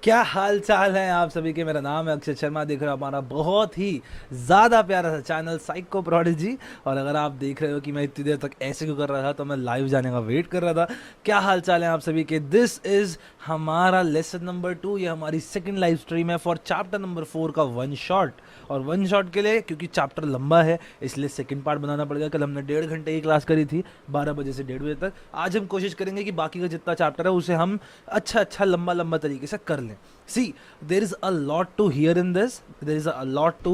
क्या हाल चाल है आप सभी के। मेरा नाम है अक्षय शर्मा, देख रहे हो हमारा बहुत ही ज़्यादा प्यारा सा चैनल साइको प्रोडिजी। और अगर आप देख रहे हो कि मैं इतनी देर तक ऐसे क्यों कर रहा था, तो मैं लाइव जाने का वेट कर रहा था। क्या हाल चाल है आप सभी के। दिस इज़ हमारा लेसन नंबर 2, ये हमारी सेकंड लाइव स्ट्रीम है फॉर चैप्टर नंबर 4 का वन शॉट। और वन शॉट के लिए, क्योंकि चैप्टर लंबा है इसलिए सेकंड पार्ट बनाना पड़ेगा। कल हमने 1.5 घंटे की क्लास करी थी, 12 बजे से 1:30 बजे तक। आज हम कोशिश करेंगे कि बाकी का जितना चैप्टर है उसे हम अच्छा लंबा लंबा तरीके से कर लें। See, there is a lot to hear in this. There is a lot to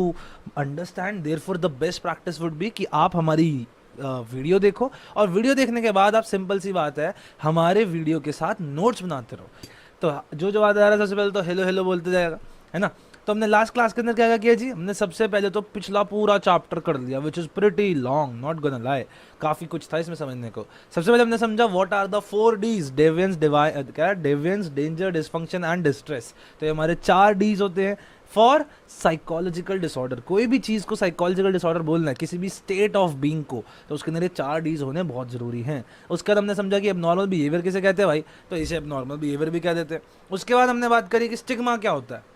understand. Therefore, the best practice would be कि आप हमारी वीडियो देखो, और वीडियो देखने के बाद आप, सिंपल सी बात है, हमारे वीडियो के साथ नोट्स बनाते रहो। तो जो जो आ रहा है सबसे पहले तो हेलो हेलो बोलते जाएगा, है ना। तो हमने लास्ट क्लास के अंदर क्या किया जी, हमने सबसे पहले तो पिछला पूरा चैप्टर कर लिया, which is pretty long, not gonna lie. काफ़ी कुछ था इसमें समझने को। सबसे पहले हमने समझा what are the 4 Ds, deviance, क्या, deviance, danger, dysfunction and distress. तो ये हमारे 4 Ds होते हैं फॉर साइकोलॉजिकल डिसऑर्डर। कोई भी चीज़ को साइकोलॉजिकल डिसऑर्डर बोलना है, किसी भी स्टेट ऑफ बीइंग को, तो उसके अंदर ये 4 Ds होने बहुत ज़रूरी हैं। उसके बाद हमने समझा कि एबनॉर्मल बिहेवियर किसे कहते हैं भाई, तो इसे एबनॉर्मल बिहेवियर भी कह देते हैं। उसके बाद हमने बात करी कि स्टिग्मा क्या होता है,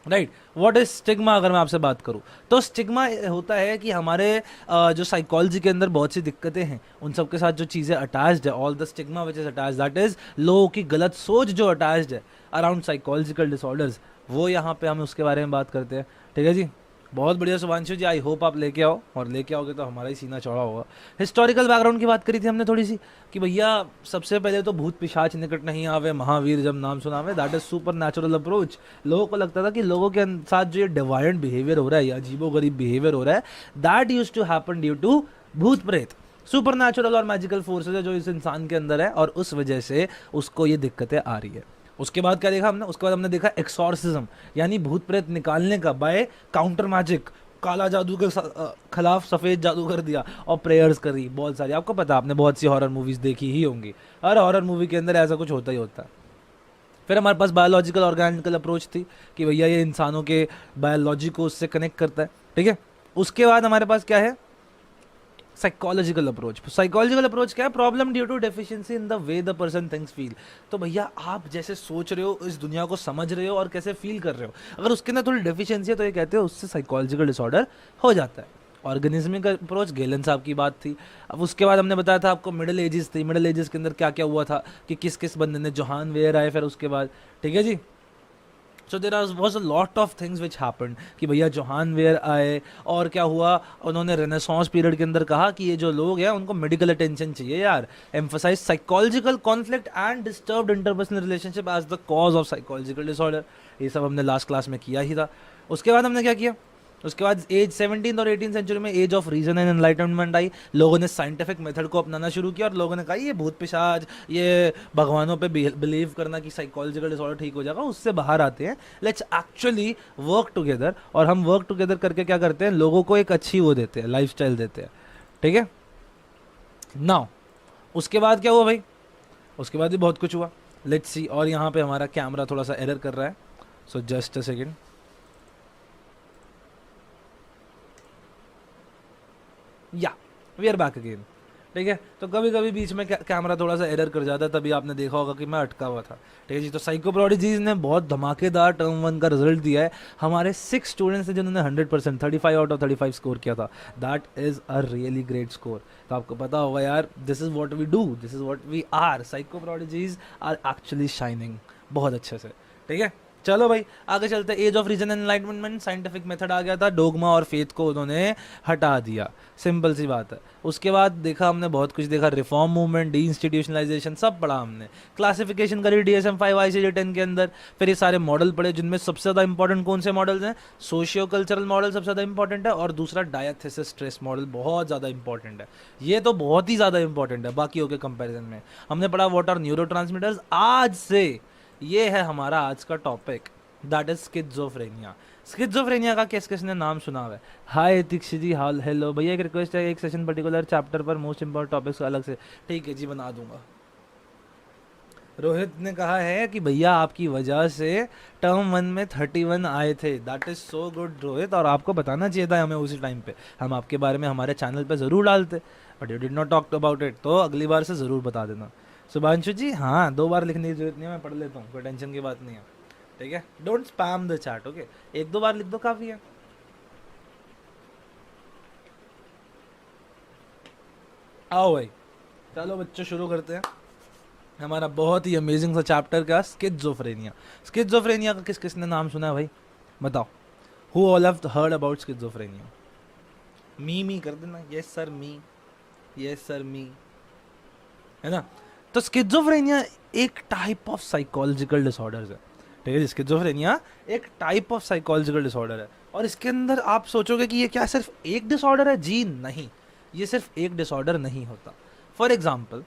राइट। What is stigma. अगर मैं आपसे बात करूं तो स्टिग्मा होता है कि हमारे जो साइकोलॉजी के अंदर बहुत सी दिक्कतें हैं, उन सब के साथ जो चीज़ें अटैच्ड है, all the stigma which is attached, that is लोगों की गलत सोच जो अटैच्ड है अराउंड साइकोलॉजिकल डिसऑर्डर्स, वो यहाँ पे हम उसके बारे में बात करते हैं। ठीक है जी, बहुत बढ़िया शुभांशु जी, आई होप आप लेके आओ, और लेके आओगे तो हमारा ही सीना चौड़ा होगा। हिस्टोरिकल बैकग्राउंड की बात करी थी हमने थोड़ी सी, कि भैया सबसे पहले तो भूत पिशाच निकट नहीं आवे, महावीर जब नाम सुनावे, that is super natural approach. लोगों को लगता था कि लोगों के साथ जो ये डिवाइंट बिहेवियर हो रहा है, या अजीबोगरीब बिहेवियर हो रहा है, that used to happen due to भूत प्रेत, सुपर नेचुरल और मैजिकल फोर्सेज है जो इस इंसान के अंदर है, और उस वजह से उसको ये दिक्कतें आ रही है। उसके बाद क्या देखा हमने, उसके बाद हमने देखा एक्सॉर्सिज्म, यानी भूत प्रेत निकालने का बाय काउंटर मैजिक, काला जादू के खिलाफ सफ़ेद जादू कर दिया, और प्रेयर्स करी बहुत सारी। आपको पता, आपने बहुत सी हॉरर मूवीज़ देखी ही होंगी, हर हॉरर मूवी के अंदर ऐसा कुछ होता ही होता है। फिर हमारे पास बायोलॉजिकल ऑर्गेनिकल अप्रोच थी कि भैया ये इंसानों के बायोलॉजी को उससे कनेक्ट करता है, ठीक है। उसके बाद हमारे पास क्या है, साइकोलॉजिकल अप्रोच। साइकोलॉजिकल अप्रोच क्या है, problem due to deficiency in the way the person thinks feel. तो भैया आप जैसे सोच रहे हो, इस दुनिया को समझ रहे हो और कैसे फील कर रहे हो, अगर उसके अंदर थोड़ी डेफिशिएंसी है तो ये कहते हो उससे साइकोलॉजिकल डिसऑर्डर हो जाता है। ऑर्गेनिज्मिक अप्रोच, गेलन साहब की बात थी। अब उसके बाद हमने बताया था आपको मिडिल एजेस थी, मिडिल एजेस के अंदर क्या क्या हुआ था, कि किस किस बंदे ने, जोहान वेयर आए फिर उसके बाद, ठीक है जी। So there was a lot of things which happened, कि भैया जोहान वेयर आए, और क्या हुआ, उन्होंने रेनेसांस पीरियड के अंदर कहा कि ये जो लोग हैं उनको मेडिकल अटेंशन चाहिए यार, emphasize psychological conflict and disturbed interpersonal relationship as the cause of psychological disorder. ये सब हमने लास्ट क्लास में किया ही था। उसके बाद हमने क्या किया, उसके बाद एज 17 और 18 सेंचुरी में age of reason and enlightenment आई। लोगों ने साइंटिफिक मेथड को अपनाना शुरू किया, और लोगों ने कहा ये भूत पिशाच, ये भगवानों पे बिलीव करना कि साइकोलॉजिकल डिसऑर्डर ठीक हो जाएगा, उससे बाहर आते हैं, लेट्स एक्चुअली वर्क टुगेदर। और हम वर्क टुगेदर करके क्या करते हैं, लोगों को एक अच्छी वो देते हैं, लाइफस्टाइल देते हैं, ठीक है। नाउ उसके बाद क्या हुआ भाई, उसके बाद भी बहुत कुछ हुआ, लेट्स सी। और यहाँ पे हमारा कैमरा थोड़ा सा एरर कर रहा है, सो जस्ट अ सेकेंड। या वी आर बैक अगेन, ठीक है। तो कभी कभी बीच में कैमरा थोड़ा सा एरर कर जाता है, तभी आपने देखा होगा कि मैं अटका हुआ था, ठीक है जी। तो साइको प्रोडिजीज ने बहुत धमाकेदार टर्म 1 का रिजल्ट दिया है। हमारे 6 स्टूडेंट्स हैं जिन्होंने 100%, 35 आउट ऑफ 35 स्कोर किया था। That is a really great score. तो आपको पता होगा यार, this is what we do, this is what we are. Psycho prodigies are actually shining बहुत अच्छे से, ठीक है। चलो भाई आगे चलते हैं। Age of reason and enlightenment, scientific method आ गया था, डोगमा और फेथ को उन्होंने हटा दिया, सिंपल सी बात है। उसके बाद देखा हमने, बहुत कुछ देखा, रिफॉर्म मूवमेंट, डी इंस्टीट्यूशनलाइजेशन, सब पढ़ा हमने। क्लासिफिकेशन करी DSM-5 ICD-10 के अंदर। फिर ये सारे मॉडल पढ़े, जिनमें सबसे ज़्यादा इंपॉर्टेंट कौन से मॉडल्स हैं, सोशियो कल्चरल मॉडल सबसे ज़्यादा इंपॉर्टेंट है, और दूसरा डायथेसिस स्ट्रेस मॉडल बहुत ज़्यादा इंपॉर्टेंट है। ये तो बहुत ही ज़्यादा इंपॉर्टेंट है बाकियों के कंपेरिजन में। हमने पढ़ा व्हाट आर न्यूरोट्रांसमीटर्स। आज से ये है हमारा आज का topic, that is schizophrenia. Schizophrenia का किस किसने नाम सुना हुआ है। हाय दीक्षित जी, हाल हेलो भैया, एक रिक्वेस्ट है, एक सेशन पर्टिकुलर चैप्टर पर मोस्ट इंपॉर्टेंट टॉपिक्स अलग से, ठीक है जी बना दूंगा। रोहित ने कहा है कि भैया आपकी वजह से टर्म 1 में 31 आए थे, that is so good Rohit, और आपको बताना चाहिए था हमें उसी टाइम पे, हम आपके बारे में हमारे चैनल पे ज़रूर डालते, but you did not talk about it, तो अगली बार से ज़रूर बता देना। सुभांशु जी हाँ, 2 बार लिखने की जरूरत नहीं है, मैं पढ़ लेता हूँ, कोई टेंशन की बात नहीं है। ठीक है, don't spam the chat, okay, एक दो बार लिख दो काफी है। आओ भाई, चलो बच्चों शुरू करते हैं हमारा बहुत ही अमेजिंग सा चैप्टर का स्किज़ोफ्रेनिया। स्किज़ोफ्रेनिया का किस किसने नाम सुना है भाई, बताओ। Who all have heard about schizophrenia? Me कर देना, yes sir me, yes sir me, है ना। तो स्किज़ोफ्रेनिया एक टाइप ऑफ साइकोलॉजिकल डिसऑर्डर है, ठीक है। स्किज़ोफ्रेनिया एक टाइप ऑफ साइकोलॉजिकल डिसऑर्डर है, और इसके अंदर आप सोचोगे कि ये क्या सिर्फ एक डिसऑर्डर है? जी नहीं, ये सिर्फ एक डिसऑर्डर नहीं होता। For example,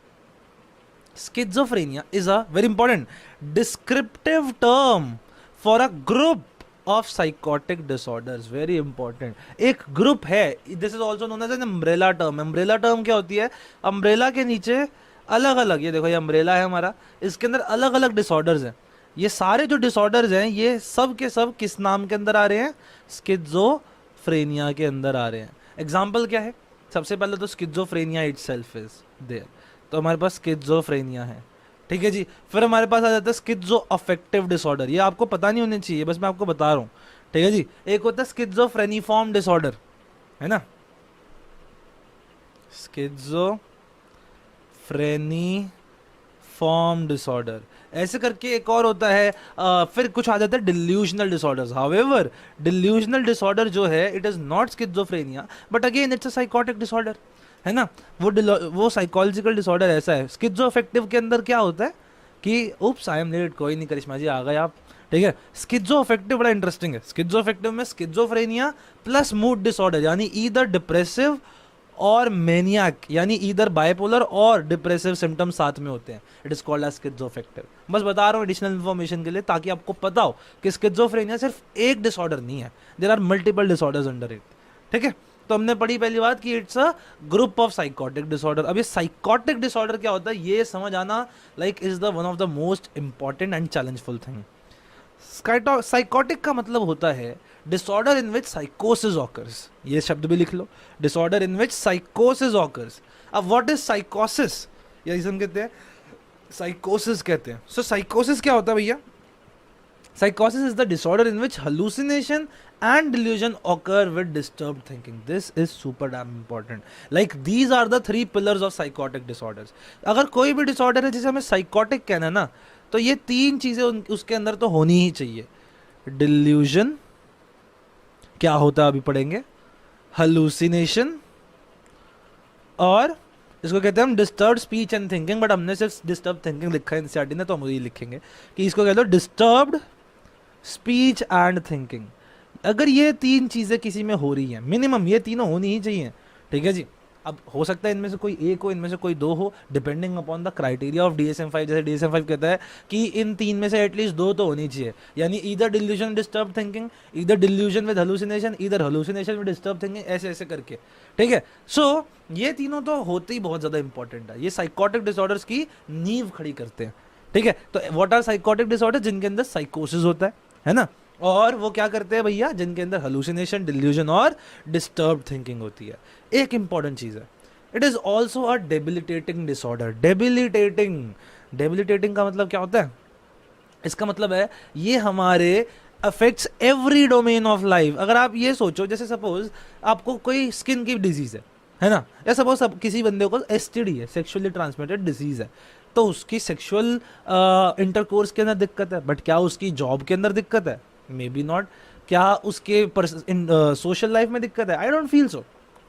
schizophrenia is a very important descriptive term for a group of psychotic disorders, very important। एक ग्रुप है, this is also known as an umbrella term। umbrella term क्या होती है? umbrella के नीचे अलग अलग, ये देखो ये umbrella है हमारा, इसके अंदर अलग अलग disorders हैं। ये सारे जो disorders हैं ये सब के सब किस नाम के अंदर आ रहे हैं? schizophrenia के अंदर आ रहे हैं। एग्जाम्पल क्या है? सबसे पहले तो schizophrenia itself is there, तो हमारे पास स्किज़ोफ्रेनिया है, ठीक है जी। फिर हमारे पास आ जाता है स्किज़ो अफेक्टिव डिसऑर्डर, ये आपको पता नहीं होनी चाहिए, बस मैं आपको बता रहा हूँ, ठीक है जी। एक होता है स्किज़ोफ्रेनिफॉर्म डिसऑर्डर, है ना, स्किज़ोफ्रेनिफॉर्म डिसऑर्डर, ऐसे करके एक और होता है। फिर कुछ आ जाता है delusional disorders. However delusional disorder जो है it is not schizophrenia, but again it's a psychotic disorder, है ना। वो साइकोलॉजिकल डिसऑर्डर ऐसा है। स्किज़ो अफेक्टिव के अंदर क्या होता है कि उप्स आई एम लेट, कोई नहीं करिश्मा जी आ गए आप, ठीक है। स्किज़ो अफेक्टिव बड़ा इंटरेस्टिंग है। स्किज़ो अफेक्टिव में स्किज़ोफ्रेनिया प्लस मूड डिसऑर्डर, यानी ईदर डिप्रेसिव और मैनियाक, यानी ईदर बाइपोलर और डिप्रेसिव सिम्टम्स साथ में होते हैं। It is called as schizoaffective. बस बता रहा हूँ एडिशनल इन्फॉर्मेशन के लिए, ताकि आपको पता हो कि स्किज़ोफ्रेनिया सिर्फ एक डिसऑर्डर नहीं है, there are multiple disorders under it, ठीक है। तो हमने पढ़ी पहली बात कि it's a group of psychotic disorder. अब ये साइकोटिक डिसऑर्डर क्या होता है ये समझ आना like is the one of the most important and challengeful thing. Psychotic का मतलब होता है डिसऑर्डर इन विच साइकोसिस ऑकर्स, ये शब्द भी लिख लो, डिसऑर्डर इन विच साइकोसिस ऑकर्स। अब व्हाट इज साइकोसिस, यही हम कहते हैं साइकोसिस कहते हैं। सो साइकोसिस क्या होता है भैया? Psychosis is the disorder in which hallucination and delusion occur with disturbed thinking. This is super damn important. Like these are the three pillars of psychotic disorders. अगर कोई भी disorder है जिसे हमें psychotic कहना है ना, तो ये तीन चीजें उसके अंदर तो होनी ही चाहिए। Delusion क्या होता है अभी पढ़ेंगे, hallucination, और इसको कहते हैं हम disturb speech and thinking, but हमने सिर्फ डिस्टर्ब थिंकिंग लिखा है एनसीईआरटी ने, तो हम वही लिखेंगे कि इसको कहते हो डिस्टर्ब्ड स्पीच एंड थिंकिंग। अगर ये तीन चीज़ें किसी में हो रही हैं, मिनिमम ये तीनों होनी ही चाहिए, ठीक है जी। अब हो सकता है इनमें से कोई एक हो, इनमें से कोई दो हो, depending upon the criteria of DSM-5। जैसे DSM-5 कहता है कि इन तीन में से एटलीस्ट दो तो होनी चाहिए, यानी either delusion disturb thinking, either delusion with hallucination, either hallucination with disturb thinking, ऐसे ऐसे करके, ठीक है। सो ये तीनों तो होते ही बहुत ज़्यादा इंपॉर्टेंट है, ये साइकोटिक डिसऑर्डर्स की नींव खड़ी करते हैं, ठीक है। तो व्हाट आर साइकोटिक डिसऑर्डर? जिनके अंदर साइकोसिस होता है ना, और वो क्या करते हैं भैया? जिनके अंदर हेलुसिनेशन, डिल्यूजन और डिस्टर्ब थिंकिंग होती है। एक इंपॉर्टेंट चीज़ है, it is also a debilitating disorder. Debilitating का मतलब क्या होता है? इसका मतलब है ये हमारे affects every domain of life. अगर आप ये सोचो, जैसे सपोज आपको कोई स्किन की डिजीज़ है ना, या सपोज किसी बंदे को STD है, सेक्सुअली ट्रांसमिटेड डिजीज़ है, तो उसकी सेक्सुअल इंटरकोर्स के अंदर दिक्कत है, बट क्या उसकी जॉब के अंदर दिक्कत है? May be not. क्या उसके सोशल लाइफ में दिक्कत है? I don't feel so.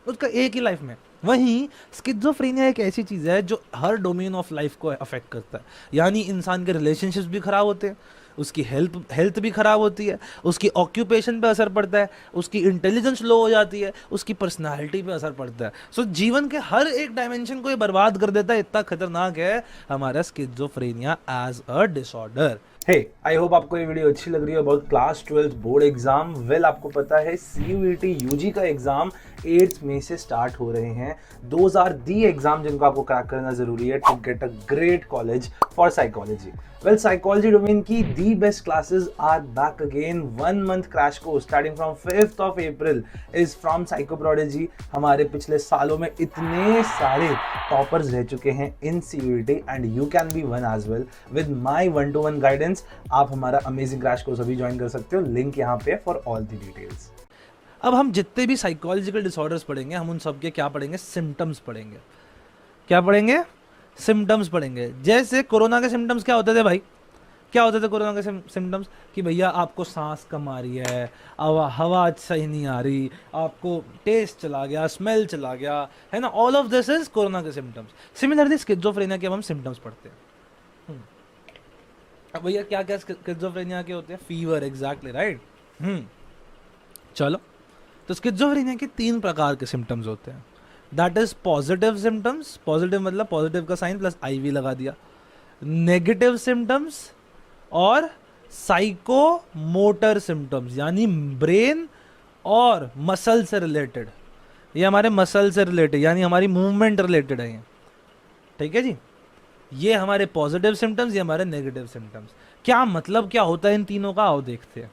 उसका एक ही लाइफ में। वहीं स्किज़ोफ्रेनिया एक ऐसी चीज़ है जो हर डोमेन ऑफ लाइफ को अफेक्ट करता है, यानी इंसान के रिलेशनशिप्स भी खराब होते हैं, उसकी हेल्थ भी ख़राब होती है, उसकी ऑक्यूपेशन पे असर पड़ता है, उसकी इंटेलिजेंस लो हो जाती है, उसकी पर्सनालिटी पे असर पड़ता है। सो जीवन के हर एक डायमेंशन को ये बर्बाद कर देता है। इतना खतरनाक है हमारा schizophrenia as a disorder. Hey I hope आपको ये वीडियो अच्छी लग रही है about class 12 board exam. Well आपको पता है CUET UG का एग्जाम 8 मई से स्टार्ट हो रहे हैं। दोज आर दी एग्जाम जिनको आपको क्रैक करना जरूरी है to get a great college for psychology. Well psychology domain की the best classes are back again. 1 month crash course starting from 5th of April is from psycho prodigy. हमारे पिछले सालों में इतने सारे टॉपर्स रह चुके हैं in CUET and you can be one as well with my 1-to-1 guidance friends, आप हमारा अमेजिंग क्रैश कोर्स अभी ज्वाइन कर सकते हो, लिंक यहाँ पे फॉर ऑल द डिटेल्स। अब हम जितने भी साइकोलॉजिकल डिसऑर्डर्स पढ़ेंगे, हम उन सब के क्या पढ़ेंगे? सिम्टम्स पढ़ेंगे। क्या पढ़ेंगे? सिम्टम्स पढ़ेंगे। जैसे कोरोना के सिम्टम्स क्या होते थे भाई? क्या होते थे कोरोना के सिम्टम्स? कि भैया आपको सांस कम आ रही है, हवा सही नहीं आ रही, आपको टेस्ट चला गया, स्मेल चला गया, है ना। All of this is corona के सिम्टम्स। सिमिलरली स्किज़ोफ्रेनिया के अब हम सिम्टम्स पढ़ते हैं। अब भैया क्या क्या स्किज़ोफ्रेनिया के होते हैं? Fever, exactly right. चलो, तो स्किज़ोफ्रेनिया के 3 प्रकार के सिम्टम्स होते हैं। That is positive symptoms, positive मतलब पॉजिटिव का साइन प्लस आईवी लगा दिया, नेगेटिव सिम्टम्स और साइकोमोटर सिम्टम्स, यानी ब्रेन और मसल से रिलेटेड। ये हमारे मसल से रिलेटेड यानी हमारी मूवमेंट रिलेटेड है ये, ठीक है जी। ये हमारे पॉजिटिव सिम्टम्स, ये हमारे नेगेटिव सिम्टम्स। क्या मतलब क्या होता है इन तीनों का, आओ देखते हैं।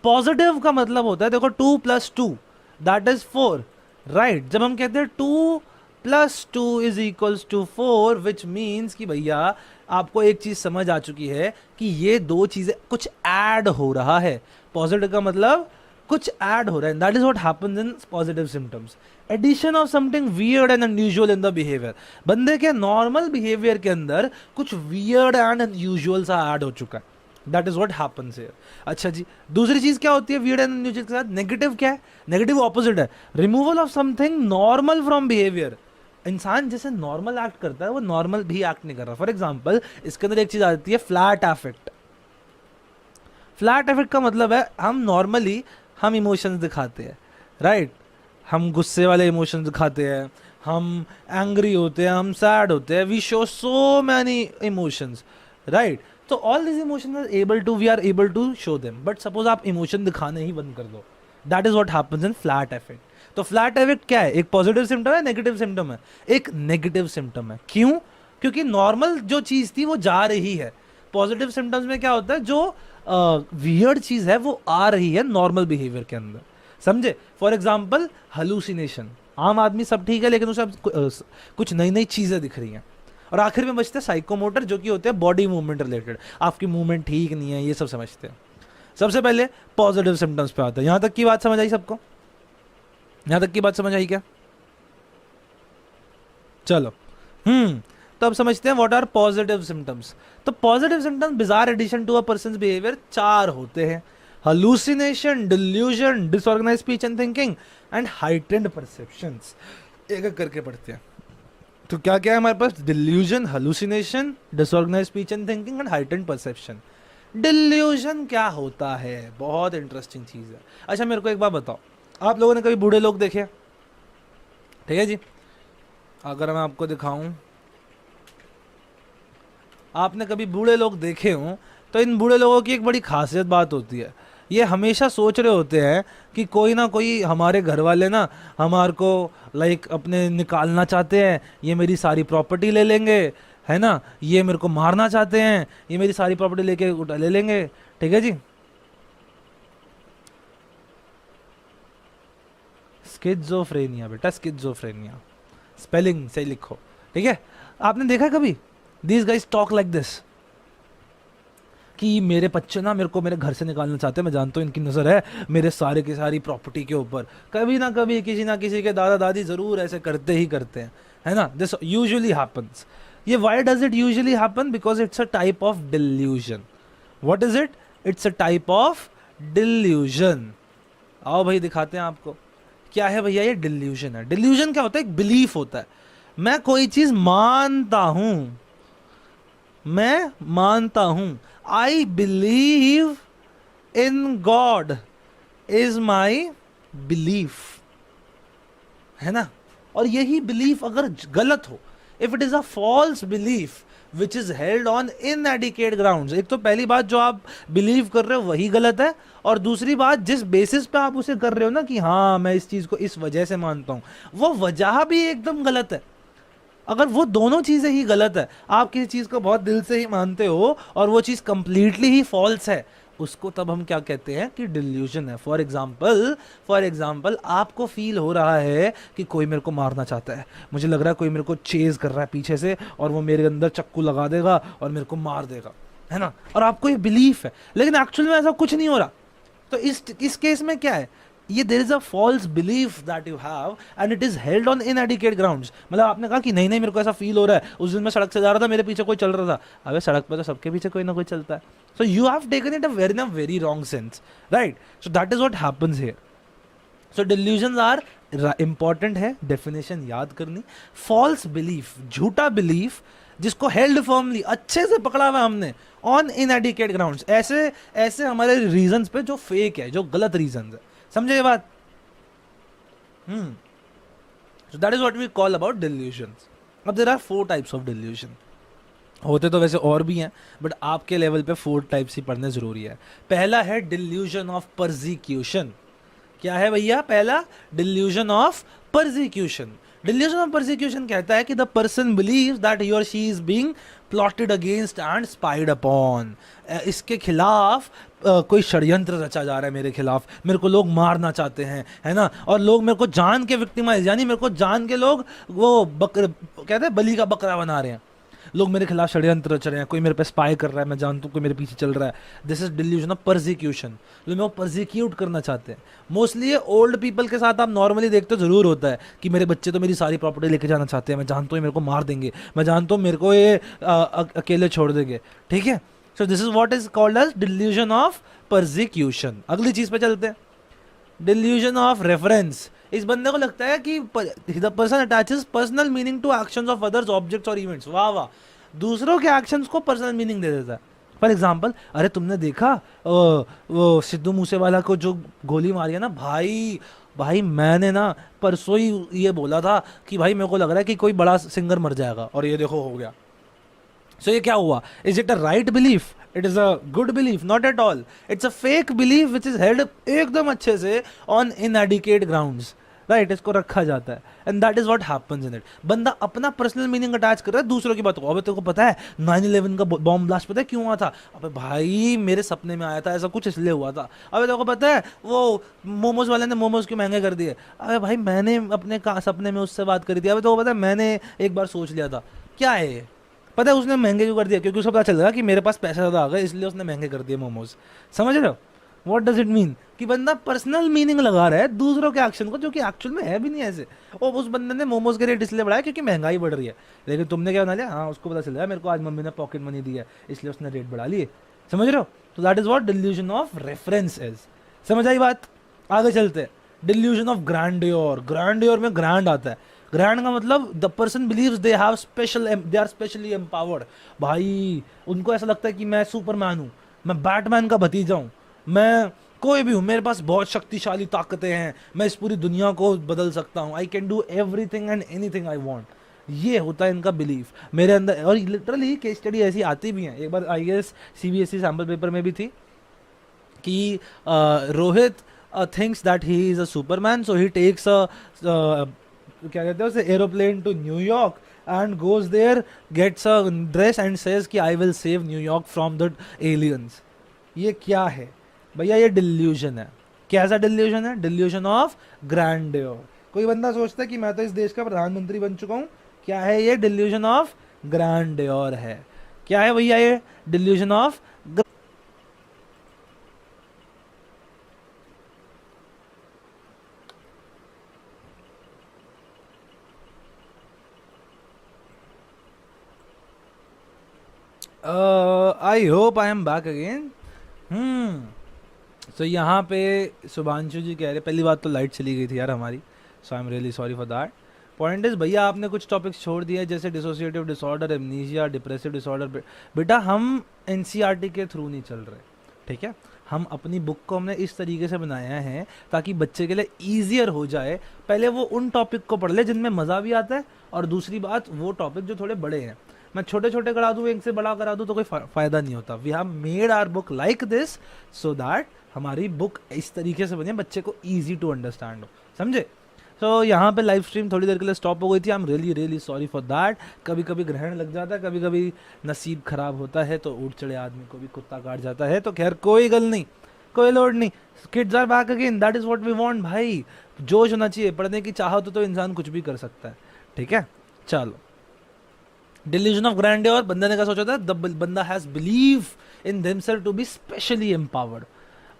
पॉजिटिव का मतलब होता है, देखो 2 + 2 दैट इज 4, राइट। जब हम कहते हैं 2 + 2 = 4, विच मीन्स कि भैया आपको एक चीज समझ आ चुकी है कि ये दो चीजें कुछ ऐड हो रहा है। पॉजिटिव का मतलब कुछ ऐड हो रहा है, that is what happens in positive symptoms. Addition of something weird and unusual in the behaviour. बंदे के नॉर्मल बिहेवियर के अंदर कुछ वियर्ड एंड अनयूजुअल सा ऐड हो चुका है, that is what happens here. अच्छा जी, दूसरी चीज क्या होती है वियर्ड एंड अनयूजुअल के साथ? नेगेटिव क्या है? नेगेटिव ऑपोजिट है, removal of something normal from behaviour. इंसान जैसे नॉर्मल एक्ट करता है वो नॉर्मल भी एक्ट नहीं कर रहा। फॉर एग्जाम्पल, इसके अंदर एक चीज आती है फ्लैट अफेक्ट। फ्लैट अफेक्ट का मतलब है हम नॉर्मली हम इमोशंस दिखाते हैं, राइट। हम गुस्से वाले इमोशंस दिखाते हैं, हम एंग्री होते हैं, हम सैड होते हैं, we show so many emotions, right. तो all this emotions we are able to show them. But suppose आप इमोशन दिखाने ही बंद कर दो, that is what happens in flat affect. तो फ्लैट अफेक्ट क्या है? एक पॉजिटिव सिम्टम है, नेगेटिव सिम्टम है? एक नेगेटिव सिम्टम है। क्यों? क्योंकि नॉर्मल जो चीज थी वो जा रही है। पॉजिटिव सिम्टम्स में क्या होता है? जो वियर्ड चीज है वो आ रही है नॉर्मल बिहेवियर के अंदर, समझे। फॉर एग्जाम्पल हलूसिनेशन, आम आदमी सब ठीक है लेकिन उसे कुछ नई नई चीजें दिख रही हैं। और आखिर में बचते हैं साइकोमोटर, जो कि होते हैं बॉडी मूवमेंट रिलेटेड। आपकी मूवमेंट ठीक नहीं है, ये सब समझते हैं। सबसे पहले पॉजिटिव सिम्टम्स पे आता है। यहां तक की बात समझ आई सबको? यहां तक की बात समझ आई क्या? चलो, तो अब समझते हैं व्हाट आर पॉजिटिव सिम्टम्स। तो positive symptoms bizarre addition to a person's behaviour 4 होते हैं: hallucination, delusion, disorganized speech and thinking and heightened perceptions। एक एक करके पढ़ते हैं। तो क्या क्या है हमारे पास? Delusion, hallucination, disorganized speech and thinking and heightened perception। Delusion क्या होता है? बहुत इंटरेस्टिंग चीज है। अच्छा मेरे को एक बात बताओ, आप लोगों ने कभी बूढ़े लोग देखे? ठीक है जी, अगर मैं आपको दिखाऊं, आपने कभी बूढ़े लोग देखे हों तो इन बूढ़े लोगों की एक बड़ी खासियत बात होती है, ये हमेशा सोच रहे होते हैं कि कोई ना कोई हमारे घर वाले ना हमारे को लाइक अपने निकालना चाहते हैं, ये मेरी सारी प्रॉपर्टी ले लेंगे, है ना, ये मेरे को मारना चाहते हैं, ये मेरी सारी प्रॉपर्टी लेके ले लेंगे। ठीक है जी, स्किज़ोफ्रेनिया बेटा, स्किज़ोफ्रेनिया स्पेलिंग से लिखो, ठीक है। आपने देखा कभी these guys talk like this कि मेरे बच्चे ना मेरे को मेरे घर से निकालना चाहते हैं, मैं जानता हूँ इनकी नज़र है मेरे सारे की सारी प्रॉपर्टी के ऊपर। कभी ना कभी किसी ना किसी के दादा दादी ज़रूर ऐसे करते ही करते हैं, है ना। This usually happens. ये why does it usually happen? Because it's a type of delusion. What is it? It's a type of delusion. आओ भाई दिखाते हैं आपको क्या है भैया ये डिल्यूजन है। डिल्यूजन क्या होता है? एक बिलीफ होता है, मैं कोई चीज मानता हूं, मैं मानता हूं, I believe in God is my belief, है ना। और यही बिलीफ अगर गलत हो, if it is a false belief which is held on inadequate grounds, एक तो पहली बात जो आप बिलीव कर रहे हो वही गलत है, और दूसरी बात जिस बेसिस पे आप उसे कर रहे हो ना कि हाँ मैं इस चीज को इस वजह से मानता हूं, वो वजह भी एकदम गलत है। अगर वो दोनों चीजें ही गलत है, आप किसी चीज को बहुत दिल से ही मानते हो और वो चीज कंप्लीटली ही फॉल्स है, उसको तब हम क्या कहते हैं कि डिल्यूजन है। फॉर एग्जाम्पल आपको फील हो रहा है कि कोई मेरे को मारना चाहता है, मुझे लग रहा है कोई मेरे को चेज कर रहा है पीछे से और वो मेरे अंदर चक्कू लगा देगा और मेरे को मार देगा, है ना, और आपको ये बिलीफ है, लेकिन एक्चुअल में ऐसा कुछ नहीं हो रहा। तो इस केस में क्या है, ये there is a false belief that you have and it is held on inadequate grounds. मतलब आपने कहा कि नहीं नहीं मेरे को ऐसा फील हो रहा है, उस दिन मैं सड़क से जा रहा था, मेरे पीछे कोई चल रहा था। अबे सड़क पे तो सबके पीछे कोई ना कोई चलता है। So you have taken it a very wrong sense, right? So that is what happens here. So delusion are important है, डेफिनेशन याद करनी। फॉल्स बिलीफ, झूठा बिलीफ जिसको हेल्ड फर्मली, अच्छे से पकड़ा हुआ है हमने, ऑन इनएडिक्वेट ग्राउंड्स, ऐसे ऐसे हमारे रीजंस पे जो फेक है, जो गलत रीजंस है। समझे ये बात? So that is what we call about delusions. अब there are 4 types of delusion. होते तो वैसे और भी हैं, बट आपके लेवल पे 4 टाइप्स ही पढ़ने जरूरी है। पहला है डिल्यूजन ऑफ परसिक्यूशन। क्या है भैया? पहला, delusion of persecution. Delusion of persecution कहता है कि the person believes that he or she is being plotted against and spied upon. इसके खिलाफ कोई षड्यंत्र रचा जा रहा है, मेरे खिलाफ, मेरे को लोग मारना चाहते हैं, है ना, और लोग मेरे को जान के विक्टिमाइज, यानी मेरे को जान के लोग वो कहते हैं बलि का बकरा बना रहे हैं। लोग मेरे खिलाफ षड्यंत्र रच रहे हैं, कोई मेरे पे स्पाई कर रहा है, मैं जानता हूँ कोई मेरे पीछे चल रहा है। This is delusion of persecution. लोग मेरे को परसिक्यूट करना चाहते हैं। मोस्टली ये ओल्ड पीपल के साथ आप नॉर्मली देखते हो, जरूर होता है कि मेरे बच्चे तो मेरी सारी प्रॉपर्टी लेके जाना चाहते हैं, मैं जानता हूँ मेरे को मार देंगे, मैं जानता हूँ मेरे को ये अकेले छोड़ देंगे। ठीक है, so this is what is called as delusion of persecution. अगली चीज पे चलते हैं, डिल्यूजन ऑफ रेफरेंस। इस बंदे को लगता है कि the person attaches personal meaning to actions of others, objects और इवेंट्स। वाह वाह, दूसरों के एक्शंस को पर्सनल मीनिंग दे देता है। फॉर एग्जाम्पल, अरे तुमने देखा वो सिद्धू मूसेवाला को जो गोली मारी है ना, भाई भाई मैंने ना परसों ही ये बोला था कि भाई मेरे को लग रहा है कि कोई बड़ा सिंगर मर जाएगा, और ये देखो हो गया। सो ये क्या हुआ? Is it a right belief? It is a good belief? Not at all. It's a fake belief which is held एकदम अच्छे से ऑन इनएडिक्वेट ग्राउंड्स, राइट? इसको रखा जाता है, and that is what happens in it. बंदा अपना personal meaning attach कर रहा है दूसरों की बातों को। अबे तेरे को पता है 9/11 का बॉम्ब ब्लास्ट पता है क्यों हुआ था? अबे भाई मेरे सपने में आया था, ऐसा कुछ इसलिए हुआ था। अबे तेरे को पता है वो मोमोज वाले ने मोमोज क्यों महंगे कर दिए? अबे भाई मैंने अपने सपने में उससे बात करी थी। अबे तेरे को पता है मैंने एक बार सोच लिया था। क्या है ये? पता है उसने महंगे क्यों कर दिया? क्योंकि उसको पता चल रहा कि मेरे पास पैसा ज़्यादा आ गया, इसलिए उसने महंगे कर दिए मोमोज। समझ रहे हो? What does it mean? कि बंदा पर्सनल मीनिंग लगा रहा है दूसरों के एक्शन को, जो कि एक्चुअल में है भी नहीं ऐसे। और उस बंदे ने मोमोज के रेट इसलिए बढ़ाया क्योंकि महंगाई बढ़ रही है, लेकिन तुमने क्या बना लिया? हाँ उसको पता चल रहा है मेरे को आज मम्मी ने पॉकेट मनी दी है, इसलिए उसने रेट बढ़ा लिए। समझ रहे हो? तो that is what delusion of reference is. समझ आई बात? आगे चलते हैं। Delusion of grandeur. ग्रैंडियोर में ग्रैंड आता है। ग्रैंड का मतलब the person believes they have special, they are specially empowered. भाई उनको ऐसा लगता है कि मैं सुपरमैन हूँ, मैं बैटमैन का भतीजा हूँ, मैं कोई भी हूँ, मेरे पास बहुत शक्तिशाली ताकतें हैं, मैं इस पूरी दुनिया को बदल सकता हूँ, I can do everything and anything I want. ये होता है इनका बिलीफ मेरे अंदर। और लिटरली केस स्टडी ऐसी आती भी हैं। एक बार I guess CBSE sample paper में भी थी कि Rohit thinks that he is a superman, so he takes a क्या कहते हैं उसे, aeroplane to New York and goes there, gets a dress and says कि I will save New York from the aliens. ये क्या है भैया? ये डिल्यूजन है। कैसा डिल्यूजन है? Delusion of grandeur. कोई बंदा सोचता है कि मैं तो इस देश का प्रधानमंत्री बन चुका हूँ। क्या है ये? डिल्यूजन ऑफ ग्रैंडियोर है। क्या है भैया ये? Delusion of I hope I am back again. So यहाँ पे शुभांशु जी कह रहे, पहली बात तो लाइट चली गई थी यार हमारी, so I am really sorry for that. Point is भैया आपने कुछ टॉपिक्स छोड़ दिए जैसे dissociative disorder, amnesia, depressive disorder. बेटा हम NCERT के थ्रू नहीं चल रहे, ठीक है? हम अपनी बुक को हमने इस तरीके से बनाया है ताकि बच्चे के लिए ईजियर हो जाए। पहले वो उन टॉपिक को पढ़ ले जिनमें मज़ा भी आता है, और दूसरी बात वो टॉपिक जो थोड़े बड़े हैं। मैं छोटे छोटे करा दूँ, एक से बड़ा करा दूँ तो कोई फ़ायदा नहीं होता। We have made our book like this so that हमारी बुक इस तरीके से बनी है बच्चे को ईजी टू अंडरस्टैंड हो। समझे? तो यहाँ पे लाइव स्ट्रीम थोड़ी देर के लिए स्टॉप हो गई थी। आई am really really sorry for that. कभी कभी ग्रहण लग जाता है, कभी कभी नसीब खराब होता है, तो उठ चढ़े आदमी को भी कुत्ता काट जाता है। तो खैर कोई गल नहीं, कोई लोड नहीं। Kids are back again, that is what we want भाई। जोश होना चाहिए, पढ़ने की चाहत तो इंसान कुछ भी कर सकता है। ठीक है, चलो डिल्यूजन ऑफ ग्रैंडियर, बंदा ने क्या सोचा था, बंदा has believe in themself to be specially empowered.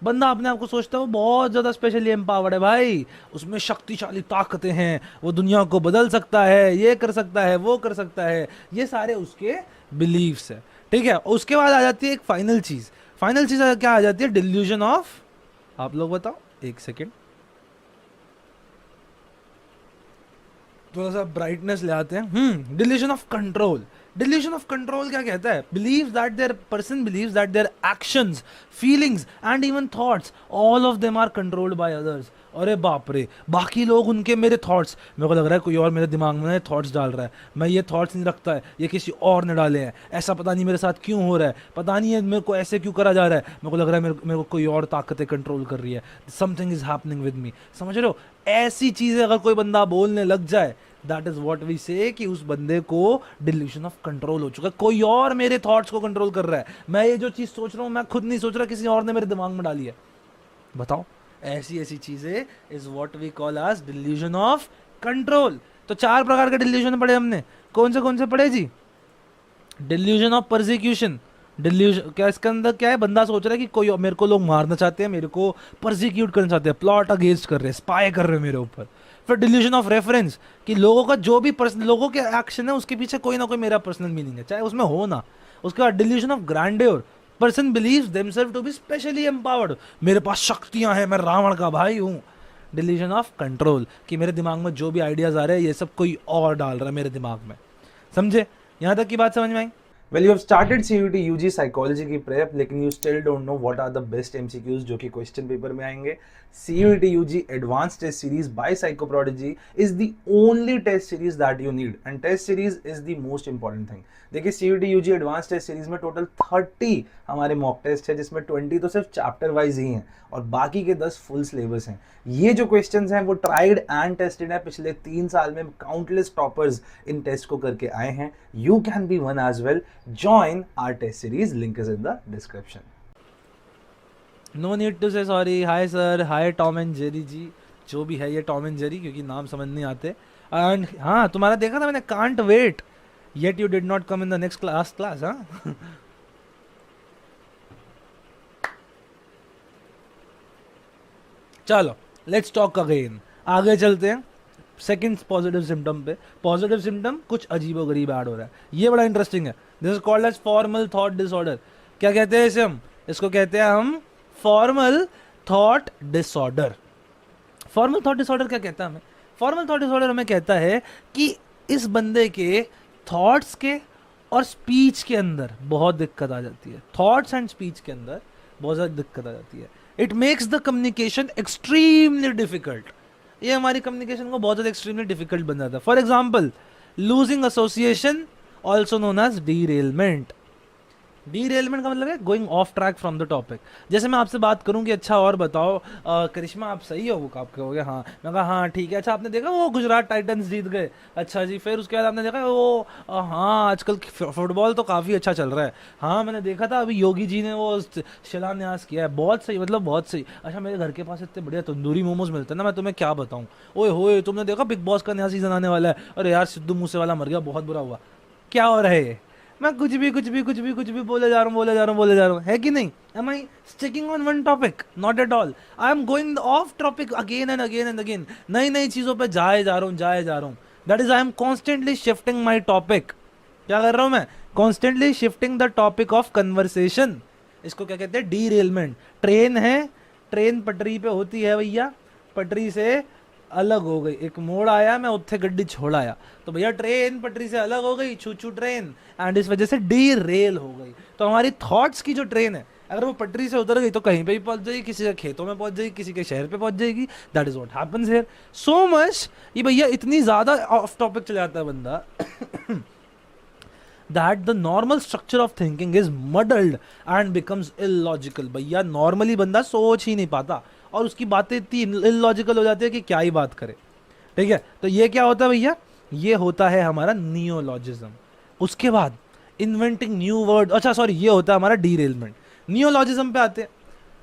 बंदा अपने आप को सोचता है वो बहुत ज्यादा स्पेशली एम्पावर्ड है भाई, उसमें शक्तिशाली ताकतें हैं, वो दुनिया को बदल सकता है, ये कर सकता है, वो कर सकता है, ये सारे उसके बिलीव्स है। ठीक है, उसके बाद आ जाती है एक फाइनल चीज, फाइनल चीज क्या आ जाती है, डिल्यूजन ऑफ, आप लोग बताओ, एक सेकेंड थोड़ा सा ब्राइटनेस ले आते हैं। Delusion of control. Delusion of control क्या कहता है, believe that their person believes that their actions, feelings and even thoughts, all of them are controlled by others. अरे बाप रे, बाकी लोग उनके मेरे थॉट्स, मेरे को लग रहा है कोई और मेरे दिमाग में थॉट्स डाल रहा है, मैं ये थॉट्स नहीं रखता है, ये किसी और ने डाले हैं, ऐसा पता नहीं मेरे साथ क्यों हो रहा है, पता नहीं है मेरे को ऐसे क्यों करा जा रहा है, मेरे को लग रहा है मेरे को कोई और ताकतें कंट्रोल कर रही है, something is happening with me. समझ रहे हो, ऐसी चीजें अगर कोई बंदा बोलने लग जाए, दैट इज वॉट वी से कि उस बंदे को डिल्यूशन ऑफ कंट्रोल हो चुका है, कोई और मेरे थॉट्स को कंट्रोल कर रहा है, मैं ये जो चीज सोच रहा हूँ मैं खुद नहीं सोच रहा, किसी और ने मेरे दिमाग में डाली है। बताओ, ऐसी ऐसी चीजें is what we call as delusion of control. तो 4 प्रकार के डिल्यूजन पढ़े हमने, कौन से पढ़े जी, डिल्यूजन ऑफ परसिक्यूशन। डिल्यूजन क्या, इसके अंदर क्या है, बंदा सोच रहा है कि कोई मेरे को लोग मारना चाहते हैं, मेरे को परसिक्यूट करना चाहते हैं, प्लॉट अगेंस्ट कर रहे हैं, स्पाई कर रहे हैं मेरे ऊपर। फिर डिल्यूजन ऑफ रेफरेंस, कि लोगों का जो भी लोगों के एक्शन है उसके पीछे कोई ना कोई मेरा पर्सनल मीनिंग है, चाहे उसमें हो ना। उसके बाद delusion of grandeur, person believes themself to be specially empowered, मेरे पास शक्तियां हैं, मैं रावण का भाई हूं। डिल्यूजन ऑफ कंट्रोल, कि मेरे दिमाग में जो भी आइडियाज आ रहे हैं ये सब कोई और डाल रहा है मेरे दिमाग में। समझे, यहां तक की बात समझ में आई। Well, you have started CUT UG psychology की प्रेप, लेकिन you still don't know what are the best MCQs जो कि क्वेश्चन पेपर में आएंगे। CUT UG advance test series by Psycho Prodigy is the only test series that you need, and test series is the most important thing. देखिए, CUT UG advance test series में total 30 हमारे mock test है, जिसमें 20 तो सिर्फ chapter wise ही हैं और बाकी के 10 फुल सिलेबस हैं। ये जो क्वेश्चंस हैं वो ट्राइड एंड टेस्टेड है, पिछले 3 साल में काउंटलेस टॉपर्स इन टेस्ट को करके आए हैं। You can be one as well. Join our test series, link is in the description. No need to say sorry, hi sir, hi Tom and Jerry ji, जो भी है ये टॉम एंड जेरी, क्योंकि नाम समझ नहीं आते। एंड हाँ, तुम्हारा देखा था मैंने, can't wait yet you did not come in the next class. हाँ चलो, लेट्स टॉक अगेन, आगे चलते हैं सेकंड पॉजिटिव सिम्टम पे। पॉजिटिव सिम्टम कुछ अजीबोगरीब ऐड हो रहा है, ये बड़ा इंटरेस्टिंग है। This is called as formal thought disorder. क्या कहते हैं इसे हम, इसको कहते हैं हम formal thought disorder. Formal thought disorder क्या कहता है हमें, फॉर्मल थॉट डिसऑर्डर हमें कहता है कि इस बंदे के थॉट्स के और स्पीच के अंदर बहुत दिक्कत आ जाती है, थॉट्स एंड स्पीच के अंदर बहुत ज़्यादा दिक्कत आ जाती है। It makes the communication extremely difficult, ये हमारी कम्युनिकेशन को बहुत ज़्यादा एक्सट्रीमली डिफिकल्ट बन जाता है। For example, losing association, also known as derailment. Derailment का मतलब है going off track from the topic. जैसे मैं आपसे बात करूं कि अच्छा और बताओ करिश्मा आप सही हो, आप कहोगे हाँ, मैं कहा हाँ ठीक है, अच्छा आपने देखा वो गुजरात टाइटंस जीत गए, अच्छा जी, फिर उसके बाद आपने देखा वो हाँ आजकल फुटबॉल तो काफ़ी अच्छा चल रहा है, हाँ मैंने देखा था अभी योगी जी ने वो शिलान्यास किया है, बहुत सही, मतलब बहुत सही, अच्छा मेरे घर के पास इतने बढ़िया तंदूरी मोमोज मिलते हैं ना, मैं तुम्हें क्या बताऊँ, ओए होए तुमने देखा बिग बॉस का नया सीजन आने वाला है, अरे यार सिद्धू मूसेवाला मर गया, बहुत बुरा हुआ, क्या हो रहा है ये, मैं कुछ भी बोले जा रहा हूँ, है कि नहीं? Am I sticking on one topic? Not at all. I am going off topic again and again. नई चीज़ों पे जाए जा रहा हूँ. That is, I am constantly shifting my topic. क्या कर रहा हूँ मैं? Constantly shifting the topic of conversation. इसको क्या कहते हैं? Derailment. ट्रेन है, ट्रेन पटरी पे होती है भैया, पटरी से अलग हो गई, एक मोड़ आया, मैं उत्थे गड्डी छोड़ आया, तो भैया ट्रेन पटरी से अलग हो गई, छू ट्रेन, एंड इस वजह से डी रेल हो गई। तो हमारी थॉट्स की जो ट्रेन है, अगर वो पटरी से उतर गई तो कहीं पे भी पहुंच जाएगी, किसी के खेतों में पहुंच जाएगी, किसी के शहर पे पहुंच जाएगी। That is what happens here so much. ये भैया इतनी ज्यादा ऑफ टॉपिक चला जाता है बंदा that the normal structure of thinking is muddled and becomes illogical। भैया नॉर्मली बंदा सोच ही नहीं पाता और उसकी बातें इतनी इलॉजिकल हो जाती है कि क्या ही बात करे। ठीक है, तो ये क्या होता है भैया, ये होता है हमारा नियोलॉजिज्म। उसके बाद इन्वेंटिंग न्यू वर्ड, अच्छा सॉरी, ये होता है हमारा डीरेलमेंट। नियोलॉजिज्म पे आते हैं,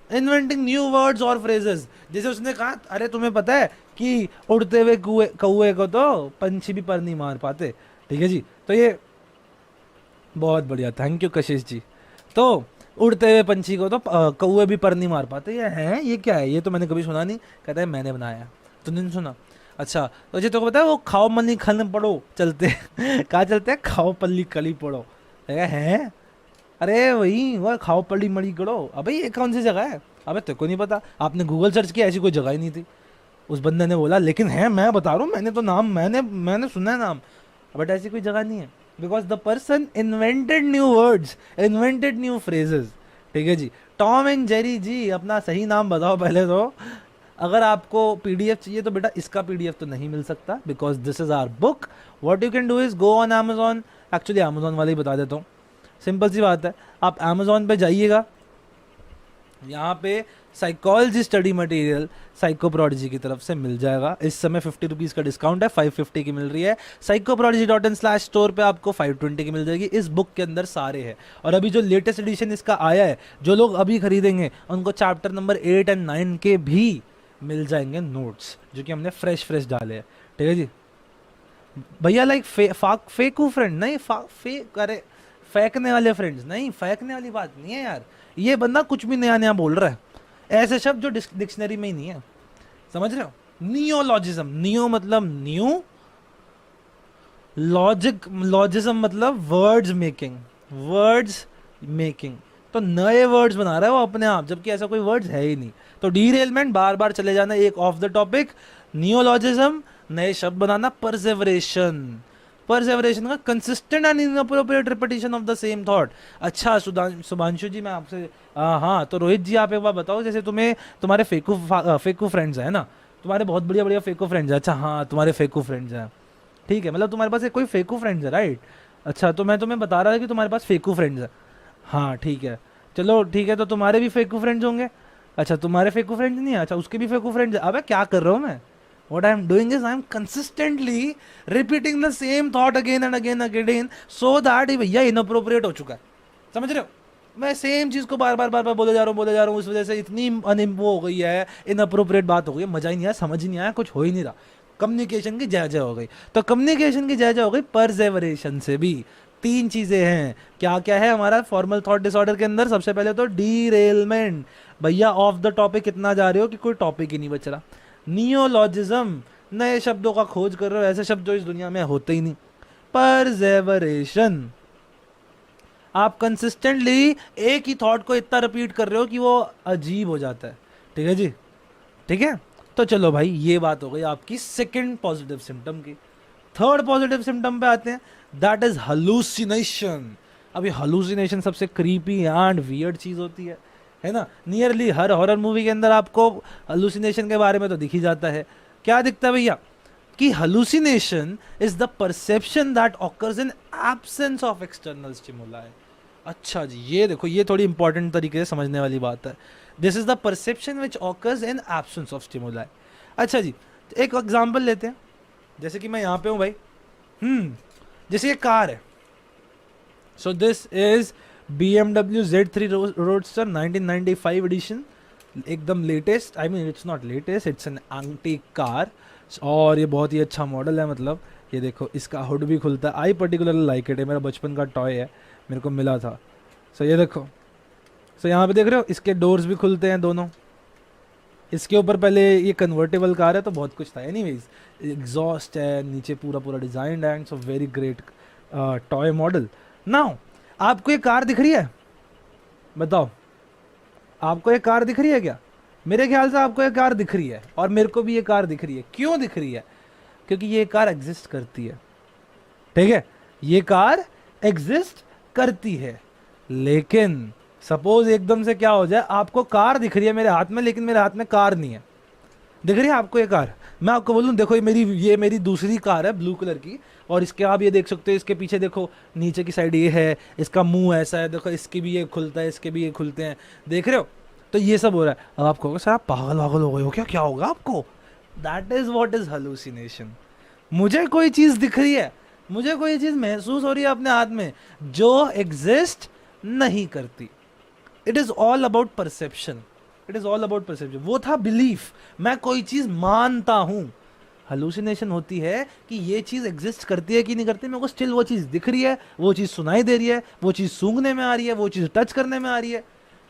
इन्वेंटिंग न्यू वर्ड्स और फ्रेजेस। जैसे उसने कहा, अरे तुम्हें पता है कि उड़ते हुए कौए को तो पंछी भी पर नहीं मार पाते। ठीक है जी, तो ये बहुत बढ़िया, थैंक यू कशिश जी। तो उड़ते हुए पंछी को तो कौवे भी पर नहीं मार पाते, ये है, ये क्या है, ये तो मैंने कभी सुना नहीं। कहता है मैंने बनाया, तुमने नहीं सुना? अच्छा, तो जी तो पता है वो खाओ मनी खन पड़ो चलते कहाँ चलते हैं, खाओ पल्ली कली पड़ो, है? अरे वही वो खाओ पल्ली मड़ी करो। अबे ये कौन सी जगह है? अबे तेरे को नहीं पता? आपने गूगल सर्च किया, ऐसी कोई जगह ही नहीं थी। उस बंदे ने बोला लेकिन है, मैं बता रहा हूँ, मैंने तो नाम, मैंने सुना है नाम, बट ऐसी कोई जगह नहीं है। Because the person invented new words, invented new phrases. ठीक है जी। टॉम एंड जेरी जी, अपना सही नाम बताओ पहले तो। अगर आपको पीडीएफ चाहिए तो बेटा इसका पीडीएफ तो नहीं मिल सकता, because this is our book. What you can do is go on Amazon. Actually Amazon वाले ही बता देता हूँ, सिंपल सी बात है। आप अमेजोन पे जाइएगा, यहाँ पे साइकोलॉजी स्टडी मटेरियल साइकोप्रोडिजी की तरफ से मिल जाएगा। इस समय 50 रुपीज़ का डिस्काउंट है, 550 की मिल रही है। psychoprodigy.in/store पे आपको 520 की मिल जाएगी। इस बुक के अंदर सारे हैं, और अभी जो लेटेस्ट एडिशन इसका आया है, जो लोग अभी खरीदेंगे उनको चैप्टर नंबर 8 एंड 9 के भी मिल जाएंगे नोट्स, जो कि हमने फ्रेश डाले हैं। ठीक है जी भैया। लाइक फेकू फ्रेंड नहीं, अरे फेंकने वाले फ्रेंड्स नहीं, फेंकने वाली बात नहीं है यार। ये बंदा कुछ भी नया नया बोल रहा है, ऐसे शब्द जो डिक्शनरी में ही नहीं है, समझ रहे हो? नियोलॉजिज्म, नियो मतलब न्यू, लॉजिज्म मतलब वर्ड्स मेकिंग। तो नए वर्ड्स बना रहा है वो अपने आप, जबकि ऐसा कोई वर्ड्स है ही नहीं। तो डीरेलमेंट, बार बार चले जाना एक ऑफ द टॉपिक। नियोलॉजिज्म, नए शब्द बनाना। परसेवरेशन का consistent and inappropriate repetition of the same thought. अच्छा सुधांशु जी, मैं आपसे हाँ, तो रोहित जी आप एक बार बताओ, जैसे तुम्हारे फेकू फ्रेंड्स है ना, तुम्हारे बहुत बढ़िया बढ़िया फेकू फ्रेंड्स है। अच्छा हाँ, तुम्हारे फेकू फ्रेंड्स हैं, ठीक है, मतलब तुम्हारे पास एक कोई फेकू फ्रेंड्स है, राइट? अच्छा, तो मैं तुम्हें बता रहा था कि तुम्हारे पास फेकू फ्रेंड्स है। हाँ ठीक है, चलो ठीक है, तो तुम्हारे भी फेकू फ्रेंड्स होंगे। अच्छा, तुम्हारे फेकू फ्रेंड्स नहीं है? अच्छा, उसके भी फेकू फ्रेंड्स है। अबे क्या कर रहा हूँ मैं? What I am doing is I am consistently repeating the same thought again and again so that ये भैया inappropriate हो चुका है, समझ रहे हो? मैं सेम चीज़ को बार बार बोले जा रहा हूँ, उस वजह से इतनी वो हो गई है, इनअप्रोप्रिएट बात हो गई है, मजा ही नहीं आया, समझ ही नहीं आया, कुछ हो ही नहीं रहा। कम्युनिकेशन की जय जय हो गई। तो कम्युनिकेशन की जय जय हो गई परसेवरेशन से भी। 3 चीज़ें हैं। क्या क्या है हमारा फॉर्मल थॉट डिसऑर्डर के अंदर? सबसे पहले तो डीरेलमेंट, भैया ऑफ द टॉपिक कितना जा रहे हो कि कोई टॉपिक ही नहीं बच रहा। नियोलॉजिज्म, नए शब्दों का खोज कर रहे हो, ऐसे शब्द जो इस दुनिया में होते ही नहीं। परसेवरेशन, आप कंसिस्टेंटली एक ही थॉट को इतना रिपीट कर रहे हो कि वो अजीब हो जाता है। ठीक है जी, ठीक है। तो चलो भाई, ये बात हो गई आपकी सेकंड पॉजिटिव सिम्टम की। थर्ड पॉजिटिव सिम्टम पे आते हैं, दैट इज हलूसिनेशन। अब ये हलूसिनेशन सबसे क्रीपी एंड वियर्ड चीज होती है ना? नियरली हर हॉरर मूवी के अंदर आपको हलूसिनेशन के बारे में तो दिख ही जाता है। क्या दिखता है भैया? कि hallucination is the perception that occurs in absence of external stimuli. अच्छा जी, ये देखो, ये थोड़ी इंपॉर्टेंट तरीके से समझने वाली बात है। This is the perception which occurs in absence of stimuli. अच्छा जी, एक एग्जांपल लेते हैं, जैसे कि मैं यहाँ पे हूँ भाई, जैसे ये कार है। So this is BMW Z3 Roadster 1995 edition, एकदम latest. I mean it's not latest, it's an antique car, और ये बहुत ही अच्छा मॉडल है। मतलब ये देखो, इसका हुड भी खुलता है। आई पर्टिकुलरली लाइक इट, है मेरा बचपन का टॉय है, मेरे को मिला था। सो ये देखो, सो यहाँ पे देख रहे हो, इसके डोर्स भी खुलते हैं दोनों। इसके ऊपर पहले ये कन्वर्टेबल कार है तो बहुत कुछ था। एनीवेज, एग्जॉस्ट है, नीचे पूरा डिजाइन है, so very great toy model. Now आपको ये कार दिख रही है? बताओ, आपको ये कार दिख रही है क्या? मेरे ख्याल से आपको ये कार दिख रही है, और मेरे को भी ये कार दिख रही है। क्यों दिख रही है? क्योंकि ये कार एग्जिस्ट करती है। ठीक है, ये कार एग्जिस्ट करती है। लेकिन सपोज एकदम से क्या हो जाए, आपको कार दिख रही है मेरे हाथ में, लेकिन मेरे हाथ में कार नहीं है। दिख रही है आपको ये कार? मैं आपको बोलूँ, देखो ये मेरी दूसरी कार है ब्लू कलर की, और इसके आप ये देख सकते हो, इसके पीछे देखो, नीचे की साइड ये है, इसका मुंह ऐसा है, देखो इसके भी ये खुलता है, इसके भी ये खुलते हैं, देख रहे हो? तो ये सब हो रहा है। अब आप कहोगे सर आप पागल हो गए हो क्या? क्या होगा आपको? That is what is hallucination. मुझे कोई चीज़ दिख रही है, मुझे कोई चीज़ महसूस हो रही है अपने हाथ में, जो एग्जिस्ट नहीं करती। It is all about perception, it is all about perception. वो था बिलीफ, मैं कोई चीज़ मानता हूँ। हलूसिनेशन होती है कि ये चीज़ एग्जिस्ट करती है कि नहीं करती, मेरे को स्टिल वो चीज़ दिख रही है, वो चीज़ सुनाई दे रही है, वो चीज़ सूंघने में आ रही है, वो चीज़ टच करने में आ रही है।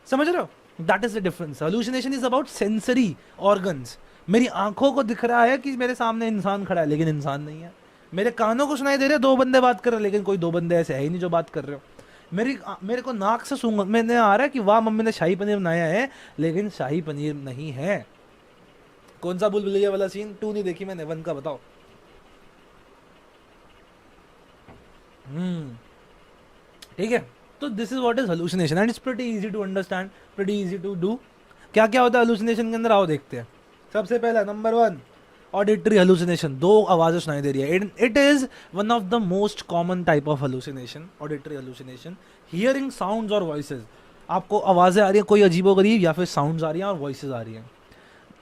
समझ रहे हो? That is the difference. Hallucination is about sensory organs. मेरी आंखों को दिख रहा है कि मेरे सामने इंसान खड़ा है, लेकिन इंसान नहीं है। मेरे कानों को सुनाई दे रहा है दो बंदे बात कर रहे हैं, लेकिन कोई दो बंदे ऐसे है ही नहीं जो बात कर रहे हो। मेरे को नाक से सूंघ मैंने आ रहा है कि वाह मम्मी ने शाही पनीर बनाया है, लेकिन शाही पनीर नहीं है। कौन सा भूल भुलैया वाला सीन? 2 नहीं देखी मैंने, 1 का बताओ। ठीक है, तो this is what is hallucination and it's pretty easy to understand, pretty easy to do. क्या क्या होता है हलूसिनेशन के अंदर, आओ देखते हैं। सबसे पहला नंबर 1, ऑडिटरी हलूसिनेशन। 2 आवाजें सुनाई दे रही है। It is one of the most common type of hallucination, auditory hallucination. Hearing sounds और वॉइसेस, आपको आवाजें आ रही है कोई अजीबोगरीब, या फिर साउंड्स आ रही हैं और वॉइसेस आ रही हैं।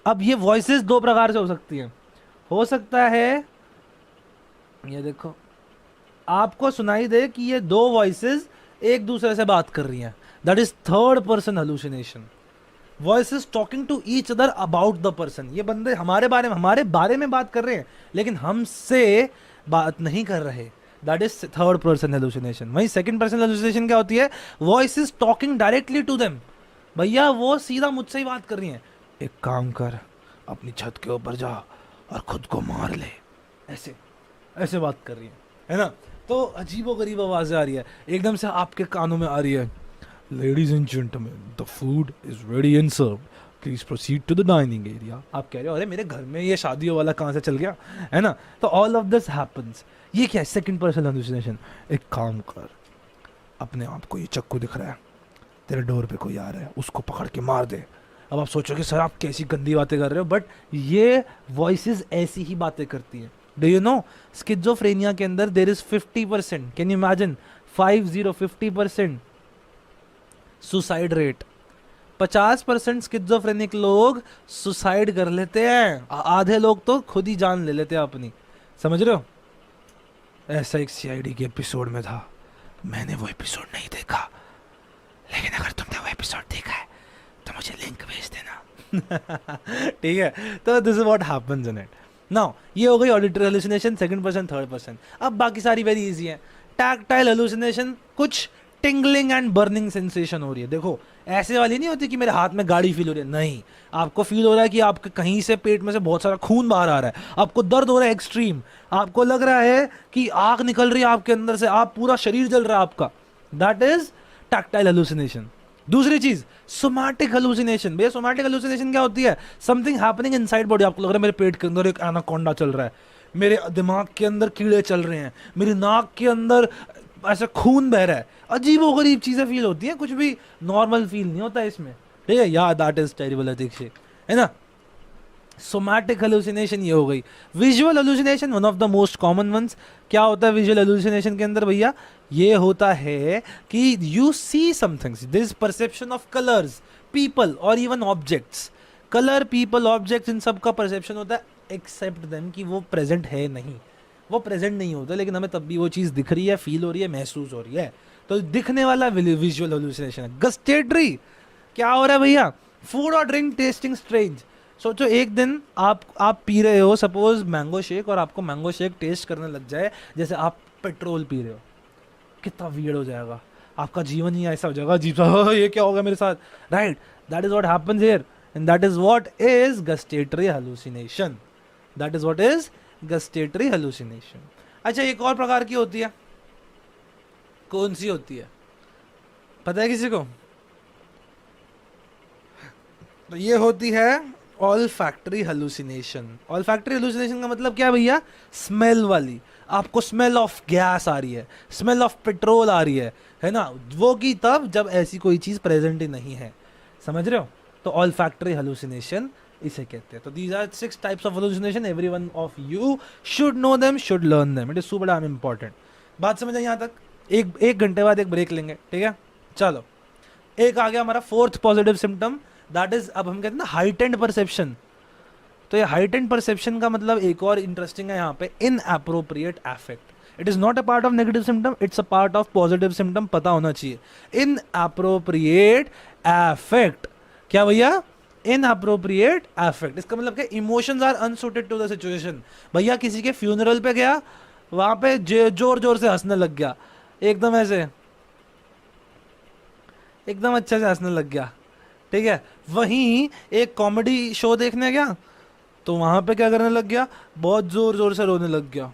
अब ये वॉइसेस 2 प्रकार से हो सकती हैं। हो सकता है ये देखो, आपको सुनाई दे कि ये 2 वॉइसेस एक दूसरे से बात कर रही हैं, that is third person hallucination. Voices talking to each other about the person, ये बंदे हमारे बारे में बात कर रहे हैं, लेकिन हमसे बात नहीं कर रहे, that is third person hallucination. वहीं सेकंड पर्सन हेलुसिनेशन क्या होती है? Voices talking directly to them, भैया वो सीधा मुझसे ही बात कर रही हैं, एक काम कर, अपनी छत के ऊपर जा और खुद को मार ले, ऐसे ऐसे बात कर रही है ना? तो अजीबोगरीब आवाज़ें आ रही है, एकदम से आपके कानों में आ रही है, ladies and gentleman the food is ready and serve, please proceed to the dining area. आप कह रहे हो अरे मेरे घर में ये शादियों वाला कहाँ से चल गया, है ना? तो ऑल ऑफ दिस हैपेंस। ये क्या है? Second person hallucination. एक काम कर, अपने आप को ये चक्कू दिख रहा है, तेरे डोर पे कोई आ रहा है, उसको पकड़ के मार दे। अब आप सोचोगे सर आप कैसी गंदी बातें कर रहे हो, बट ये वॉइसेस ऐसी ही बातें करती हैं। डू यू नो स्किज़ोफ्रेनिया के अंदर there is 50%, can you imagine, 50% suicide rate. 50% schizophrenic लोग सुसाइड कर लेते हैं, आधे लोग तो खुद ही जान ले लेते हैं अपनी। समझ रहे हो? ऐसा एक सीआईडी के एपिसोड में था, मैंने वो एपिसोड नहीं देखा, लेकिन अगर तुमने वो एपिसोड देखा है तो मुझे लिंक भेज देना। ठीक है, तो this is what happens in it. Now ये हो गई auditory hallucination, second person, third person. अब बाकी सारी वेरी इजी है। टैक्टाइल हेलुसिनेशन, कुछ टिंगलिंग एंड बर्निंग सेंसेशन हो रही है। देखो ऐसे वाली नहीं होती कि मेरे हाथ में गाड़ी फील हो रही है, नहीं, आपको फील हो रहा है कि आपके कहीं से पेट में से बहुत सारा खून बाहर आ रहा है, आपको दर्द हो रहा है एक्सट्रीम, आपको लग रहा है कि आग निकल रही है आपके अंदर से, आप पूरा शरीर जल रहा है आपका, दैट इज टैक्टाइल हेलुसिनेशन। दूसरी चीज सोमैटिक हेलुसिनेशन। भैया सोमैटिक हेलुसिनेशन क्या होती है? समथिंग हैपनिंग इनसाइड बॉडी, आपको लग रहा है मेरे पेट के अंदर एक एनाकोंडा चल रहा है, मेरे दिमाग के अंदर कीड़े चल रहे हैं, मेरी नाक के अंदर ऐसा खून बह रहा है, अजीबोगरीब चीजें फील होती हैं, कुछ भी नॉर्मल फील नहीं होता इसमें। ठीक है, या दैट इज टेरिबल एडिक्शन, है ना? सोमैटिक हेलुसिनेशन ये हो गई। Visual hallucination, one of the most common ones. क्या होता है विजुअल हेलुसिनेशन के अंदर भैया? ये होता है कि you see somethings, this perception of colours, people और even objects. Colour, people, objects, इन सब का परसेप्शन होता है, एक्सेप्ट देम, कि वो प्रेजेंट है नहीं, वो प्रेजेंट नहीं होता, लेकिन हमें तब भी वो चीज़ दिख रही है, फील हो रही है, महसूस हो रही है, तो दिखने वाला विजुअल हेलुसिनेशन है। गस्टेटरी, क्या हो रहा है भैया? फूड और ड्रिंक टेस्टिंग स्ट्रेंज। सोचो एक दिन आप पी रहे हो सपोज मैंगो शेक, और आपको मैंगो शेक टेस्ट करने लग जाए जैसे आप पेट्रोल पी रहे हो, कितना वियर्ड हो जाएगा, आपका जीवन ही ऐसा हो जाएगा अजीब सा, ये क्या होगा मेरे साथ, right? That is what happens here, and that is what is gustatory hallucination. That is what is gustatory hallucination. अच्छा, एक और प्रकार की होती है, कौन सी होती है पता है किसी को? तो ये होती है ऑल्फैक्टरी हेलुसिनेशन। ऑल्फैक्टरी हेलुसिनेशन का मतलब क्या है भैया? स्मेल वाली, आपको स्मेल ऑफ गैस आ रही है, स्मेल ऑफ पेट्रोल आ रही है ना? वो की तब जब ऐसी कोई चीज़ प्रेजेंट ही नहीं है। समझ रहे हो? तो ऑल्फैक्टरी हेलुसिनेशन इसे कहते हैं। तो these are 6 types of hallucination, everyone of you should know them, should learn them, it is super damn important. बात समझ आई यहाँ तक? एक घंटे बाद एक ब्रेक लेंगे, ठीक है? चलो, एक आ गया हमारा fourth positive symptom, that is, अब हम कहते हैं ना हाइटेंड परसेप्शन। तो ये हाइटेंड परसेप्शन का मतलब एक और इंटरेस्टिंग है यहाँ पे, inappropriate affect. It is not a part of negative symptom, it's a part of positive symptom, पता होना चाहिए। इनएप्रोप्रिएट अफेक्ट क्या भैया? इनअप्रोप्रिएट अफेक्ट, इसका मतलब क्या, emotions are unsuited to the situation. भैया किसी के फ्यूनरल पे गया, वहां पे जोर जोर से हंसने लग गया, एकदम ऐसे, एकदम अच्छे से हंसने लग गया, ठीक है। वहीं एक कॉमेडी शो देखने गया, तो वहां पे क्या करने लग गया, बहुत जोर जोर से रोने लग गया,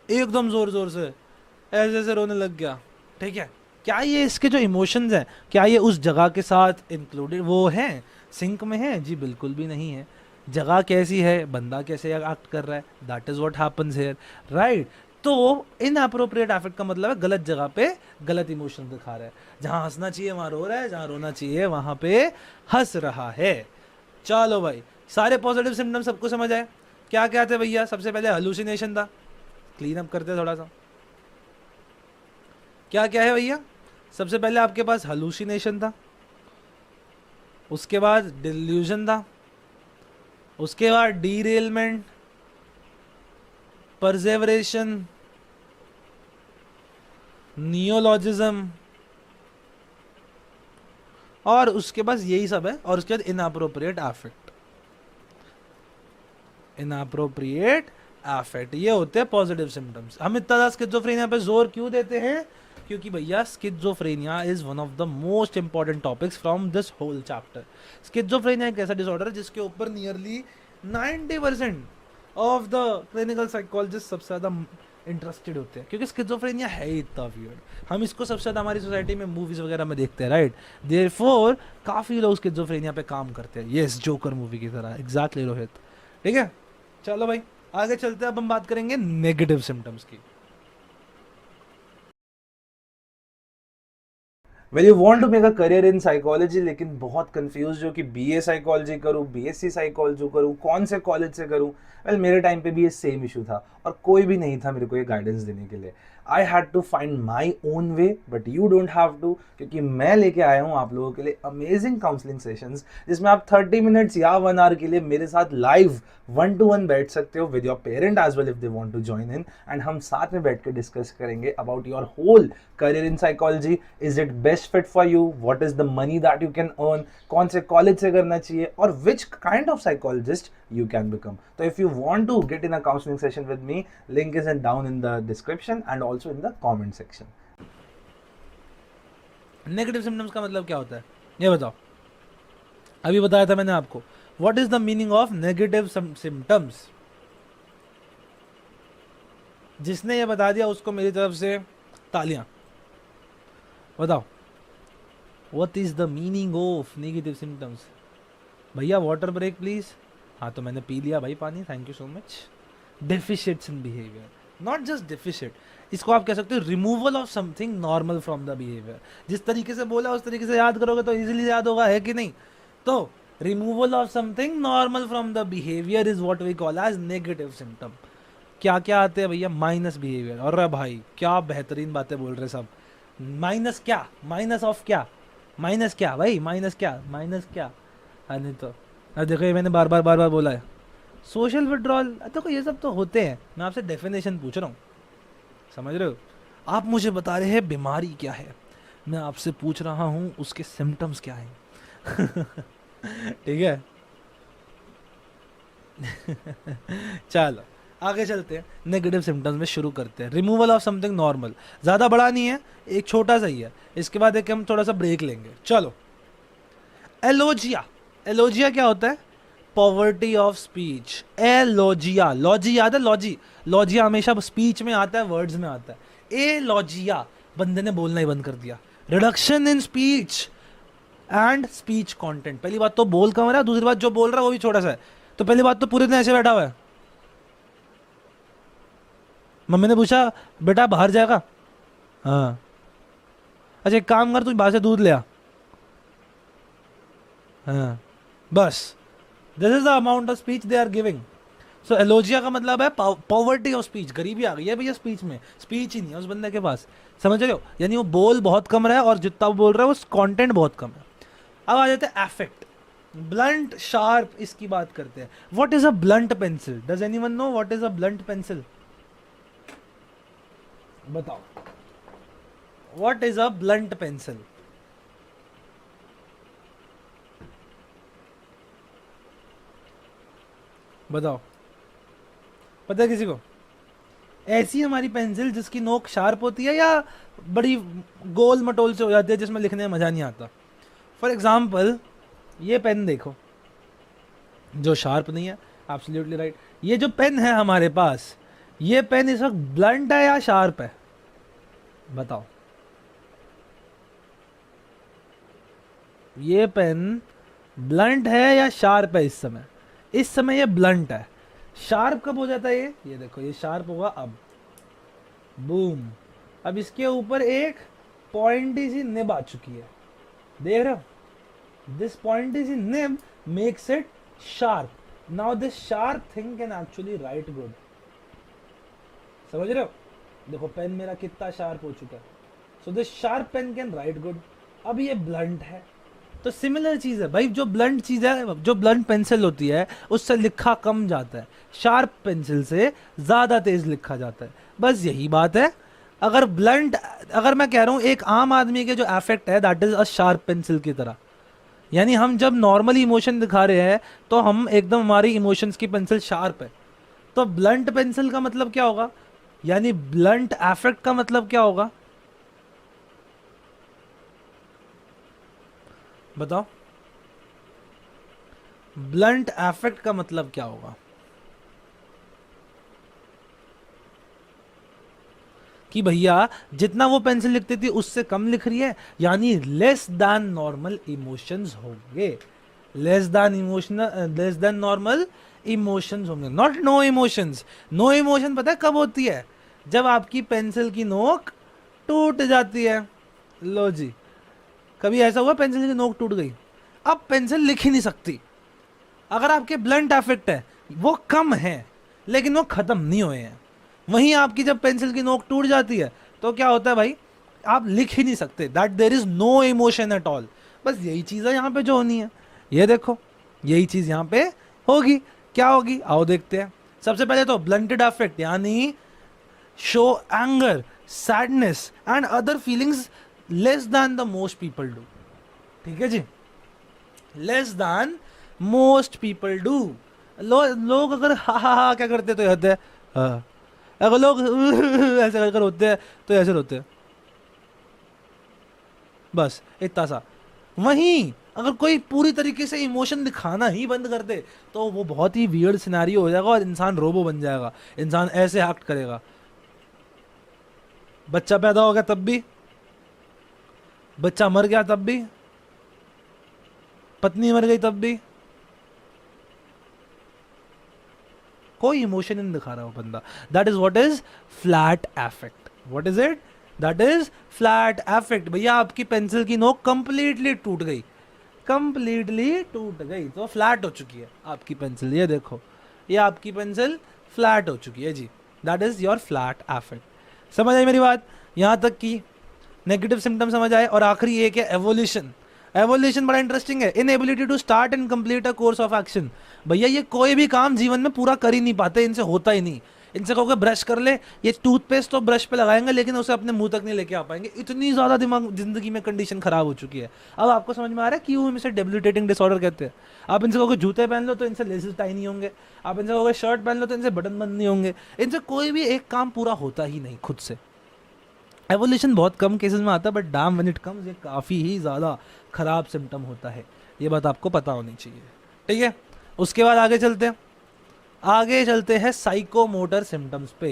एकदम जोर जोर से ऐसे ऐसे रोने लग गया, ठीक है। क्या ये इसके जो इमोशंस हैं, क्या ये उस जगह के साथ इंक्लूडेड वो हैं, सिंक में है? जी बिल्कुल भी नहीं है। जगह कैसी है, बंदा कैसे एक्ट कर रहा है, that is what happens here, right. तो इन अप्रोप्रिएट एफेक्ट का मतलब है गलत जगह पे गलत इमोशन दिखा रहा है, जहां हंसना चाहिए वहां रो रहा है, जहां रोना चाहिए वहां पे हंस रहा है। चलो भाई, सारे पॉजिटिव सिम्टम्स सबको समझ आए? क्या क्या थे भैया? सबसे पहले हलुसिनेशन था, क्लीन अप करते हैं थोड़ा सा। क्या क्या है भैया? सबसे पहले आपके पास हलुसिनेशन था, उसके बाद डिल्यूजन था, उसके बाद डीरेलमेंट, परसेवरेशन, नियोलॉजिज्म, और उसके पास यही सब है। और उसके बाद इनअप्रोप्रिएट अफेक्ट, इनअप्रोप्रिएट अफेक्ट, ये होते हैं पॉजिटिव सिम्टम्स। हम इतना ज़्यादा स्किज़ोफ्रेनिया पे जोर क्यों देते हैं? क्योंकि भैया schizophrenia is one of the most important topics from this whole chapter. Schizophrenia एक ऐसा डिसऑर्डर है जिसके ऊपर nearly 90% of the clinical psychologist सबसे ज़्यादा इंटरेस्टेड होते हैं, क्योंकि स्किज़ोफ्रेनिया है ही इतना वियर्ड। हम इसको सबसे ज़्यादा हमारी सोसाइटी में मूवीज़ वगैरह में देखते हैं, राइट। देयरफॉर काफ़ी लोग स्किज़ोफ्रेनिया पे काम करते हैं, यस, जोकर मूवी की तरह, एग्जैक्टली रोहित, ठीक है। चलो भाई आगे चलते हैं, अब हम बात करेंगे नेगेटिव सिम्टम्स की। Well you want to make a career in psychology, लेकिन बहुत कंफ्यूज हो कि बीए साइकोलॉजी करूँ, बीएससी साइकोलॉजी करूँ, कौन से कॉलेज से करूँ। वेल मेरे टाइम पे भी ये सेम इशू था और कोई भी नहीं था मेरे को ये गाइडेंस देने के लिए। I had to find my own way, but you don't have to, क्योंकि मैं लेके आया हूँ आप लोगों के लिए अमेजिंग काउंसलिंग सेशंस, जिसमें आप 30 मिनट्स या 1 आवर के लिए मेरे साथ लाइव 1-to-1 बैठ सकते हो with your parent as well if they want to join in, and हम साथ में बैठ के डिस्कस करेंगे about your whole career in psychology. Is it best fit for you, what is the money that you can earn, कौन से college से करना चाहिए, और which kind of psychologist you can become. So if you want to get in a counseling session with me, link is down in the description and also in the comment section. Negative symptoms का मतलब क्या होता है ये बताओ? अभी बताया था मैंने आपको, what is the meaning of negative symptoms. जिसने ये बता दिया उसको मेरी तरफ से तालियां। बताओ, what is the meaning of negative symptoms? भैया वाटर ब्रेक प्लीज। हाँ तो मैंने पी लिया भाई पानी, thank you so much. Deficits in behaviour, not just deficit, इसको आप कह सकते हो removal of something normal from the behaviour. जिस तरीके से बोला उस तरीके से याद करोगे तो इजीली याद होगा, है कि नहीं? तो removal of something normal from the behaviour is what we call as negative symptom. क्या क्या आते हैं भैया? Minus behaviour. अरे भाई क्या बेहतरीन बातें बोल रहे सब। माइनस क्या? माइनस ऑफ क्या? माइनस क्या भाई? माइनस क्या? माइनस क्या? नहीं तो देखो ये मैंने बार बार बोला है, सोशल विड्रॉल। देखो ये सब तो होते हैं, मैं आपसे डेफिनेशन पूछ रहा हूँ, समझ रहे हो? आप मुझे बता रहे हैं बीमारी क्या है, मैं आपसे पूछ रहा हूँ उसके सिम्टम्स क्या हैं। ठीक है। चलो आगे चलते हैं, नेगेटिव सिम्टम्स में शुरू करते हैं। रिमूवल ऑफ समथिंग नॉर्मल, ज़्यादा बड़ा नहीं है, एक छोटा सा ही है, इसके बाद एक हम थोड़ा सा ब्रेक लेंगे। चलो, एलोजिया। एलोजिया क्या होता है? Poverty of speech. Alogia, logy याद है? लॉजी, लॉजिया हमेशा स्पीच में आता है, वर्ड्स में आता है। एलोजिया, बंदे ने बोलना ही बंद कर दिया। Reduction in speech and speech content. पहली बात तो बोल कम रहा है, दूसरी बात जो बोल रहा है वो भी छोटा सा है। तो पहली बात तो पूरे दिन ऐसे बैठा हुआ है। मम्मी ने पूछा बेटा बाहर जाएगा? हाँ। अच्छा एक काम कर, तू बाहर से दूध ले आ। हाँ बस, this is the amount of speech they are giving. So alogia का मतलब है पॉवर्टी ऑफ स्पीच, गरीबी आ गई है भैया स्पीच में, स्पीच ही नहीं है उस बंदे के पास, समझ रहे हो? यानी वो बोल बहुत कम रहा है और जितना वो बोल रहा है वो कंटेंट बहुत कम है। अब आ जाते हैं एफेक्ट, ब्लंट, शार्प, इसकी बात करते हैं। What is a blunt pencil? Does anyone know what is a blunt pencil? बताओ, what is a blunt pencil? बताओ, पता है किसी को? ऐसी हमारी पेंसिल जिसकी नोक शार्प होती है, या बड़ी गोल मटोल से हो जाती है जिसमें लिखने में मज़ा नहीं आता? फॉर एग्जाम्पल ये पेन देखो, जो शार्प नहीं है, एब्सोल्युटली राइट। ये जो पेन है हमारे पास, ये पेन इस वक्त ब्लंट है या शार्प है? बताओ। ये पेन ब्लंट है या शार्प है? इस समय ये ब्लंट है। शार्प कब हो जाता है ये देखो, ये शार्प होगा अब, बूम। अब इसके ऊपर एक पॉइंटी सी निब आ चुकी है, देख रहे हो? This pointy see nib makes it sharp. Now this sharp thing can actually write good. समझ रहे हो? देखो पेन मेरा कितना शार्प हो चुका है। So this sharp pen can write good. अब ये ब्लंट है, तो सिमिलर चीज़ है भाई। जो ब्लंट चीज़ है, जो ब्लंट पेंसिल होती है, उससे लिखा कम जाता है, शार्प पेंसिल से ज़्यादा तेज़ लिखा जाता है। बस यही बात है। अगर मैं कह रहा हूँ एक आम आदमी के जो अफेक्ट है, that is a sharp pencil की तरह। यानी हम जब नॉर्मली इमोशन दिखा रहे हैं तो हम एकदम, हमारी इमोशंस की पेंसिल शार्प है। तो ब्लंट पेंसिल का मतलब क्या होगा? यानी ब्लंट अफेक्ट का मतलब क्या होगा? बताओ, ब्लंट अफेक्ट का मतलब क्या होगा? कि भैया जितना वो पेंसिल लिखती थी उससे कम लिख रही है, यानी लेस दैन नॉर्मल इमोशंस होंगे। लेस देन नॉर्मल इमोशंस होंगे, not no emotions. No emotion पता है कब होती है? जब आपकी पेंसिल की नोक टूट जाती है। लो जी, कभी ऐसा हुआ पेंसिल की नोक टूट गई, अब पेंसिल लिख ही नहीं सकती? अगर आपके ब्लंट अफेक्ट है, वो कम है लेकिन वो खत्म नहीं हुए हैं। वहीं आपकी जब पेंसिल की नोक टूट जाती है तो क्या होता है भाई? आप लिख ही नहीं सकते, that there is no emotion at all. बस यही चीज़ है यहाँ पे जो होनी है। ये देखो, यही चीज़ यहाँ पे होगी। क्या होगी? आओ देखते हैं। सबसे पहले तो ब्लंटेड अफेक्ट, यानी show anger, sadness and other feelings less than the most people do. ठीक है जी, less than most people do. लोग अगर हा हा हा क्या करते तो होते हैं, अगर लोग ऐसे कर होते हैं तो ऐसे होते हैं, बस इतना सा। वहीं अगर कोई पूरी तरीके से इमोशन दिखाना ही बंद कर दे तो वो बहुत ही वियर्ड सिनेरियो हो जाएगा और इंसान रोबो बन जाएगा। इंसान ऐसे एक्ट करेगा। बच्चा पैदा हो गया तब भी, बच्चा मर गया तब भी, पत्नी मर गई तब भी, कोई इमोशन नहीं दिखा रहा वो बंदा। That is what is flat affect. What is it? That is flat affect. भैया आपकी पेंसिल की नोक कंप्लीटली टूट गई, कंप्लीटली टूट गई, तो फ्लैट हो चुकी है आपकी पेंसिल। ये देखो, ये आपकी पेंसिल फ्लैट हो चुकी है जी। That is your flat affect. समझ आई मेरी बात? यहाँ तक की नेगेटिव सिम्टम समझ आए। और आखिरी एक है एवोल्यूशन। एवोल्यूशन बड़ा इंटरेस्टिंग है। Inability to start and complete a course of action. भैया ये कोई भी काम जीवन में पूरा कर ही नहीं पाते, इनसे होता ही नहीं। इनसे कहोगे ब्रश कर ले, ये टूथपेस्ट तो ब्रश पे लगाएंगे लेकिन उसे अपने मुंह तक नहीं लेके आ पाएंगे। इतनी ज़्यादा दिमाग, जिंदगी में कंडीशन खराब हो चुकी है। अब आपको समझ में आ रहा है क्यों इसे डेबिलिटेटिंग डिसऑर्डर कहते हैं। आप इनसे कहोगे जूते पहन लो तो इनसे लेसेस टाई नहीं होंगे, आप इनसे कहोगे शर्ट पहन लो तो इनसे बटन बंद नहीं होंगे। इनसे कोई भी एक काम पूरा होता ही नहीं खुद से। एवोल्यूशन बहुत कम केसेस में आता है, but dam when it comes ये काफ़ी ही ज़्यादा ख़राब सिम्टम होता है। ये बात आपको पता होनी चाहिए। ठीक है, उसके बाद आगे चलते हैं साइकोमोटर सिम्टम्स पे।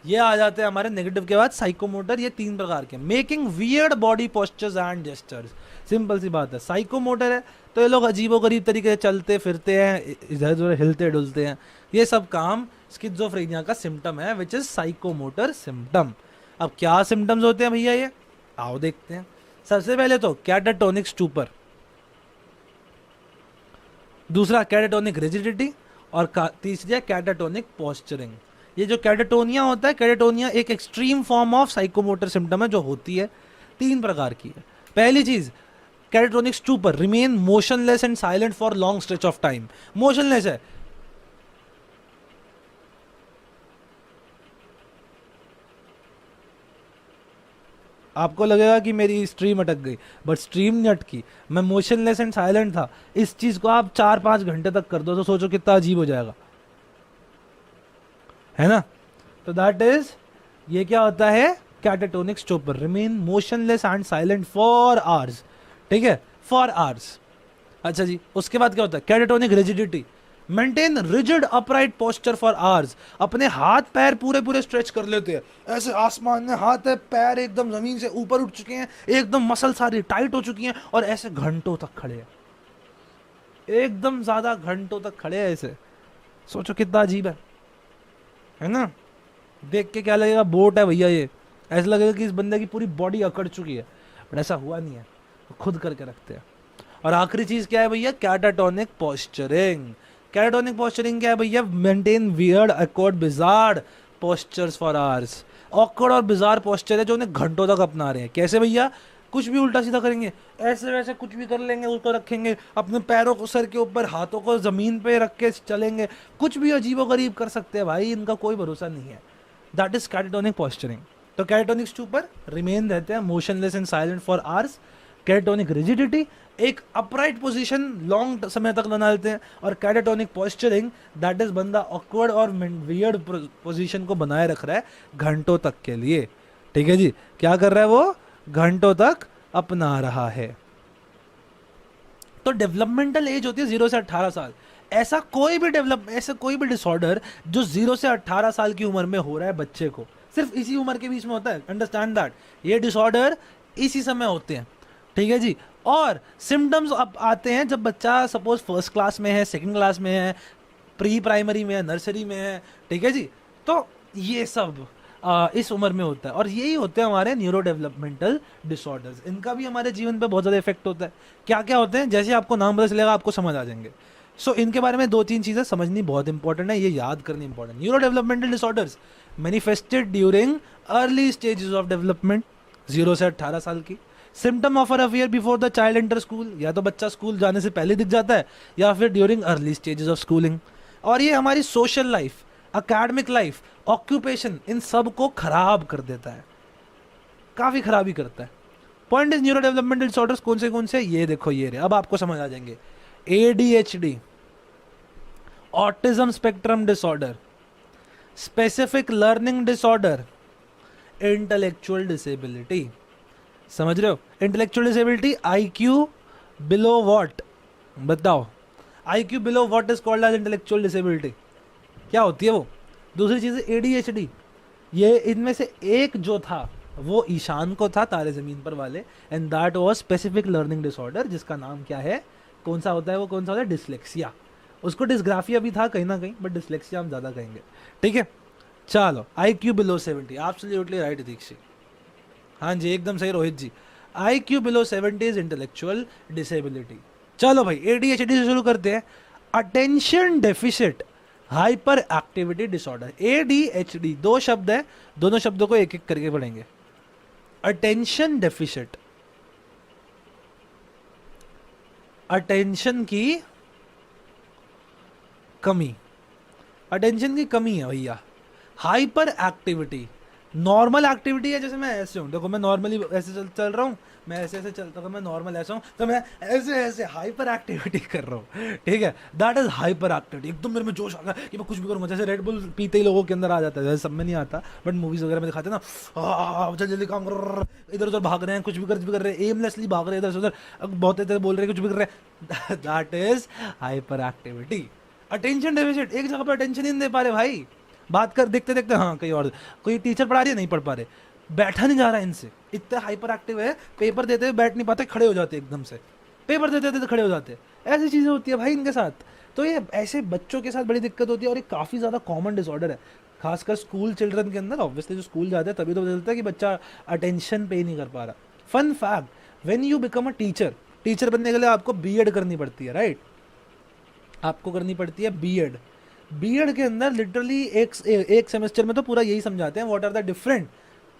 ये आ जाते हैं हमारे नेगेटिव के बाद साइकोमोटर। ये 3 प्रकार के, making weird body postures and gestures. Simple सी बात है, साइकोमोटर है तो ये लोग अजीबोगरीब तरीके से चलते फिरते हैं, इधर उधर हिलते डुलते हैं। ये सब काम स्किज़ोफ्रेनिया का सिम्टम है, विच इज़ साइकोमोटर सिम्टम। अब क्या सिम्टम्स होते हैं भैया ये? आओ देखते हैं। सबसे पहले तो कैटाटोनिक स्टूपर, दूसरा कैटाटोनिक रिजिडिटी, और तीसरी है कैटाटोनिक पोस्चरिंग। ये जो कैटाटोनिया होता है, कैटाटोनिया एक extreme form of psychomotor symptom है जो होती है 3 प्रकार की है। पहली चीज catatonic stupor, remain motionless and silent for long stretch of time. Motionless है, आपको लगेगा कि मेरी स्ट्रीम अटक गई, बट स्ट्रीम नहीं अटकी, मैं मोशनलेस एंड साइलेंट था। इस चीज़ को आप 4-5 घंटे तक कर दो तो सोचो कितना अजीब हो जाएगा। है ना। तो दैट इज, ये क्या होता है, catatonic stupor, remain motionless and silent for hours, ठीक है, फॉर आवर्स। अच्छा जी, उसके बाद क्या होता है, catatonic rigidity, maintain rigid upright posture for hours, अपने हाथ पैर पूरे पूरे स्ट्रेच कर लेते हैं, ऐसे आसमान में हाथ है, पैर एकदम जमीन से ऊपर उठ चुके हैं, एकदम मसल सारी टाइट हो चुकी हैं, और ऐसे घंटों तक खड़े हैं, एकदम ज्यादा घंटों तक खड़े हैं ऐसे। सोचो कितना अजीब है ना। देख के क्या लगेगा, बोट है भैया ये, ऐसा लगेगा कि इस बंदे की पूरी बॉडी अकड़ चुकी है, बट ऐसा हुआ नहीं है, तो खुद करके रखते हैं। और आखिरी चीज क्या है भैया, कैटाटोनिक पोस्चरिंग। कैटाटोनिक पोस्चरिंग क्या है भैया, maintain weird awkward bizarre postures for hours. Awkward और बिजार पोस्चर है जो उन्हें घंटों तक अपना रहे हैं। कैसे भैया, कुछ भी उल्टा सीधा करेंगे, ऐसे वैसे कुछ भी कर लेंगे, उसको रखेंगे अपने पैरों को सर के ऊपर, हाथों को जमीन पे रख के चलेंगे, कुछ भी अजीबोगरीब कर सकते हैं भाई, इनका कोई भरोसा नहीं है। That is catatonic posturing. तो कैटाटोनिक स्टूपर रिमेन रहते हैं motionless and silent for hours. Catatonic rigidity, एक अपराइट पोजीशन लॉन्ग समय तक बना लेते हैं। और कैटाटोनिक पोस्चरिंग, दैट इज बंदा ऑकवर्ड और वियर्ड पोजीशन को बनाए रख रहा है घंटों तक के लिए, ठीक है जी। क्या कर रहा है वो, घंटों तक अपना रहा है। तो डेवलपमेंटल एज होती है 0 से 18 साल। ऐसा कोई भी डिसऑर्डर जो 0 से 18 साल की उम्र में हो रहा है बच्चे को, सिर्फ इसी उम्र के बीच में होता है, अंडरस्टैंड दैट। ये डिसऑर्डर इसी समय होते हैं, ठीक है जी। और सिम्टम्स अब आते हैं जब बच्चा सपोज फर्स्ट क्लास में है, सेकंड क्लास में है, प्री प्राइमरी में है, नर्सरी में है, ठीक है जी। तो ये सब इस उम्र में होता है, और यही होते हैं हमारे न्यूरो डेवलपमेंटल डिसऑर्डर्स। इनका भी हमारे जीवन पे बहुत ज़्यादा इफेक्ट होता है। क्या क्या होते हैं, जैसे आपको नाम पता चलेगा आपको समझ आ जाएंगे। सो इनके बारे में 2-3 चीज़ें समझनी बहुत इंपॉर्टेंट है, ये याद करनी important. Neuro developmental disorders manifested during early stages of development, 0 से 18 साल की। Symptom of affair before the child enter school, या तो बच्चा स्कूल जाने से पहले दिख जाता है, या फिर during early stages of schooling. और ये हमारी social life, academic life, occupation, इन सब को खराब कर देता है, काफी खराबी करता है। Point is neuro developmental disorders कौन से, ये देखो ये रहे, अब आपको समझ आ जाएंगे। ADHD, autism spectrum disorder, specific learning disorder, intellectual disability. समझ रहे हो, intellectual disability, IQ below what, बताओ, IQ below what is called as intellectual disability, क्या होती है वो। दूसरी चीज है एडीएचडी, ये इनमें से एक जो था वो ईशान को था, तारे जमीन पर वाले, and that was specific learning disorder, जिसका नाम क्या है, कौन सा होता है वो, कौन सा होता है, डिसलेक्सिया। उसको डिस्ग्राफिया भी था कहीं ना कहीं, बट डिसलेक्सिया हम ज्यादा कहेंगे, ठीक है। चलो, IQ below 70, absolutely right Dikshit, हाँ जी एकदम सही Rohit ji. IQ below 70 is intellectual disability. चलो भाई, एडीएचडी से शुरू करते हैं। Attention deficit hyperactivity disorder, ADHD, 2 शब्द है, दोनों शब्दों को एक एक करके पढ़ेंगे। अटेंशन डेफिसिट, अटेंशन की कमी, अटेंशन की कमी है भैया। हाइपर एक्टिविटी, नॉर्मल एक्टिविटी है, जैसे मैं ऐसे हूँ, देखो मैं नॉर्मली ऐसे चल रहा हूँ, मैं ऐसे ऐसे चलता हूँ, मैं नॉर्मल ऐसा हूँ, तो मैं ऐसे ऐसे हाइपर एक्टिविटी कर रहा हूँ, ठीक है, दैट इज हाइपर एक्टिविटी। एकदम मेरे में जोश आ गया कि मैं कुछ भी करूँगा, जैसे रेड बुल पीते ही लोगों के अंदर आ जाता है, जैसे सब में नहीं आता, बट मूवीज वगैरह में दिखाते हैं ना, जल्दी जल्दी काम कर, इधर उधर भाग रहे हैं, कुछ भी कर रहे हैं, एमलेसली भाग रहे हैं इधर से उधर, बहुत इधर बोल रहे हैं, कुछ भी कर रहे हैं, that is hyper activity. Attention deficit, एक जगह पर अटेंशन ही नहीं दे पा रहे भाई, बात कर देखते देखते हाँ कहीं और, कोई टीचर पढ़ा रही है नहीं पढ़ पा रहे, बैठा नहीं जा रहा है इनसे, इतने हाइपर एक्टिव है, पेपर देते हुए बैठ नहीं पाते, खड़े हो जाते एकदम से, पेपर देते देते खड़े हो जाते, ऐसी चीज़ें होती है भाई इनके साथ। तो ये ऐसे बच्चों के साथ बड़ी दिक्कत होती है, और ये काफ़ी ज़्यादा कॉमन डिसऑर्डर है, खासकर स्कूल चिल्ड्रन के अंदर। ऑब्वियसली जो स्कूल जाते हैं तभी तो पता चलता है कि बच्चा अटेंशन पे ही नहीं कर पा रहा। Fun fact, when you become a teacher, teacher बनने के लिए आपको बीएड करनी पड़ती है, राइट, आपको करनी पड़ती है बीएड। बीएड के अंदर लिटरली एक सेमेस्टर में तो पूरा यही समझाते हैं what are the different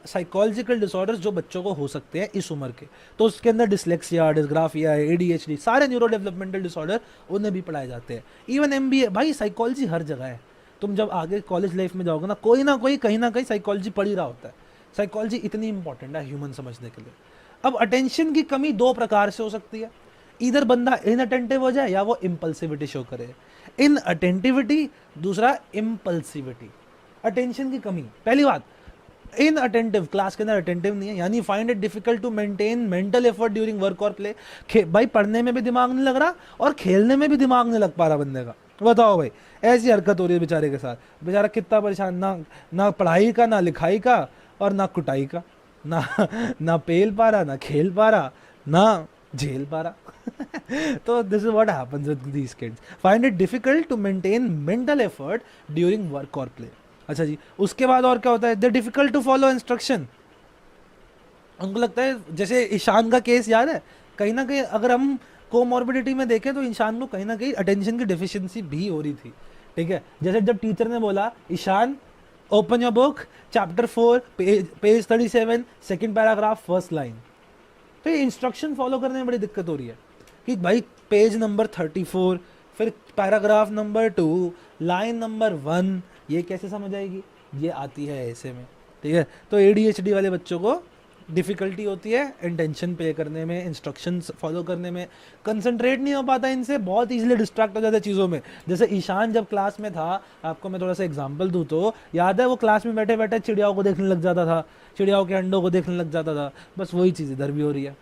psychological disorders जो बच्चों को हो सकते हैं इस उम्र के। तो उसके अंदर डिसलेक्सिया, डिस्ग्राफिया, एडीएचडी, सारे न्यूरो डेवलपमेंटल डिसऑर्डर उन्हें भी पढ़ाए जाते हैं। इवन एमबीए, भाई साइकोलॉजी हर जगह है, तुम जब आगे कॉलेज लाइफ में जाओगे ना, कोई ना कोई कहीं ना कहीं साइकोलॉजी पढ़ ही रहा होता है। साइकोलॉजी इतनी इंपॉर्टेंट है ह्यूमन समझने के लिए। अब अटेंशन की कमी 2 प्रकार से हो सकती है, इधर बंदा इनअटेंटिव हो जाए या वो इम्पल्सिविटी शो करे। इन अटेंटिविटी, दूसरा इम्पल्सिविटी। अटेंशन की कमी, पहली बात। इन अटेंटिव, क्लास के अंदर अटेंटिव नहीं है, यानी find it difficult to maintain mental effort during work और प्ले। भाई पढ़ने में भी दिमाग नहीं लग रहा और खेलने में भी दिमाग नहीं लग पा रहा बंदे का। बताओ भाई, ऐसी हरकत हो रही है बेचारे के साथ। बेचारा कितना परेशान, ना पढ़ाई का, ना लिखाई का, और ना कुटाई का, ना पेल पा रहा, ना खेल पा रहा, ना झेल पा रहा। तो this is what happens with these kids, find it difficult to maintain mental effort during work और प्ले। अच्छा जी, उसके बाद और क्या होता है, they difficult to follow instruction. उनको लगता है, जैसे ईशान का केस याद है, कहीं ना कहीं अगर हम कोमॉर्बिडिटी में देखें तो ईशान को कहीं ना कहीं अटेंशन की डिफिशियंसी भी हो रही थी, ठीक है। जैसे जब टीचर ने बोला Ishaan open your book chapter 4 page 37 second paragraph first line, तो ये इंस्ट्रक्शन फॉलो करने में बड़ी दिक्कत हो रही है कि भाई पेज नंबर 34, फिर पैराग्राफ नंबर 2, लाइन नंबर 1, ये कैसे समझ आएगी, ये आती है ऐसे में, ठीक है। तो ADHD वाले बच्चों को डिफ़िकल्टी होती है इंटेंशन पे करने में, इंस्ट्रक्शंस फॉलो करने में, कंसंट्रेट नहीं हो पाता इनसे, बहुत इजीली डिस्ट्रैक्ट हो जाते हैं चीज़ों में। जैसे ईशान जब क्लास में था, आपको मैं थोड़ा सा एग्जांपल दूँ तो याद है, वो क्लास में बैठे बैठे चिड़ियाओं को देखने लग जाता था, चिड़ियाओं के अंडों को देखने लग जाता था। बस वही चीज़ इधर भी हो रही है।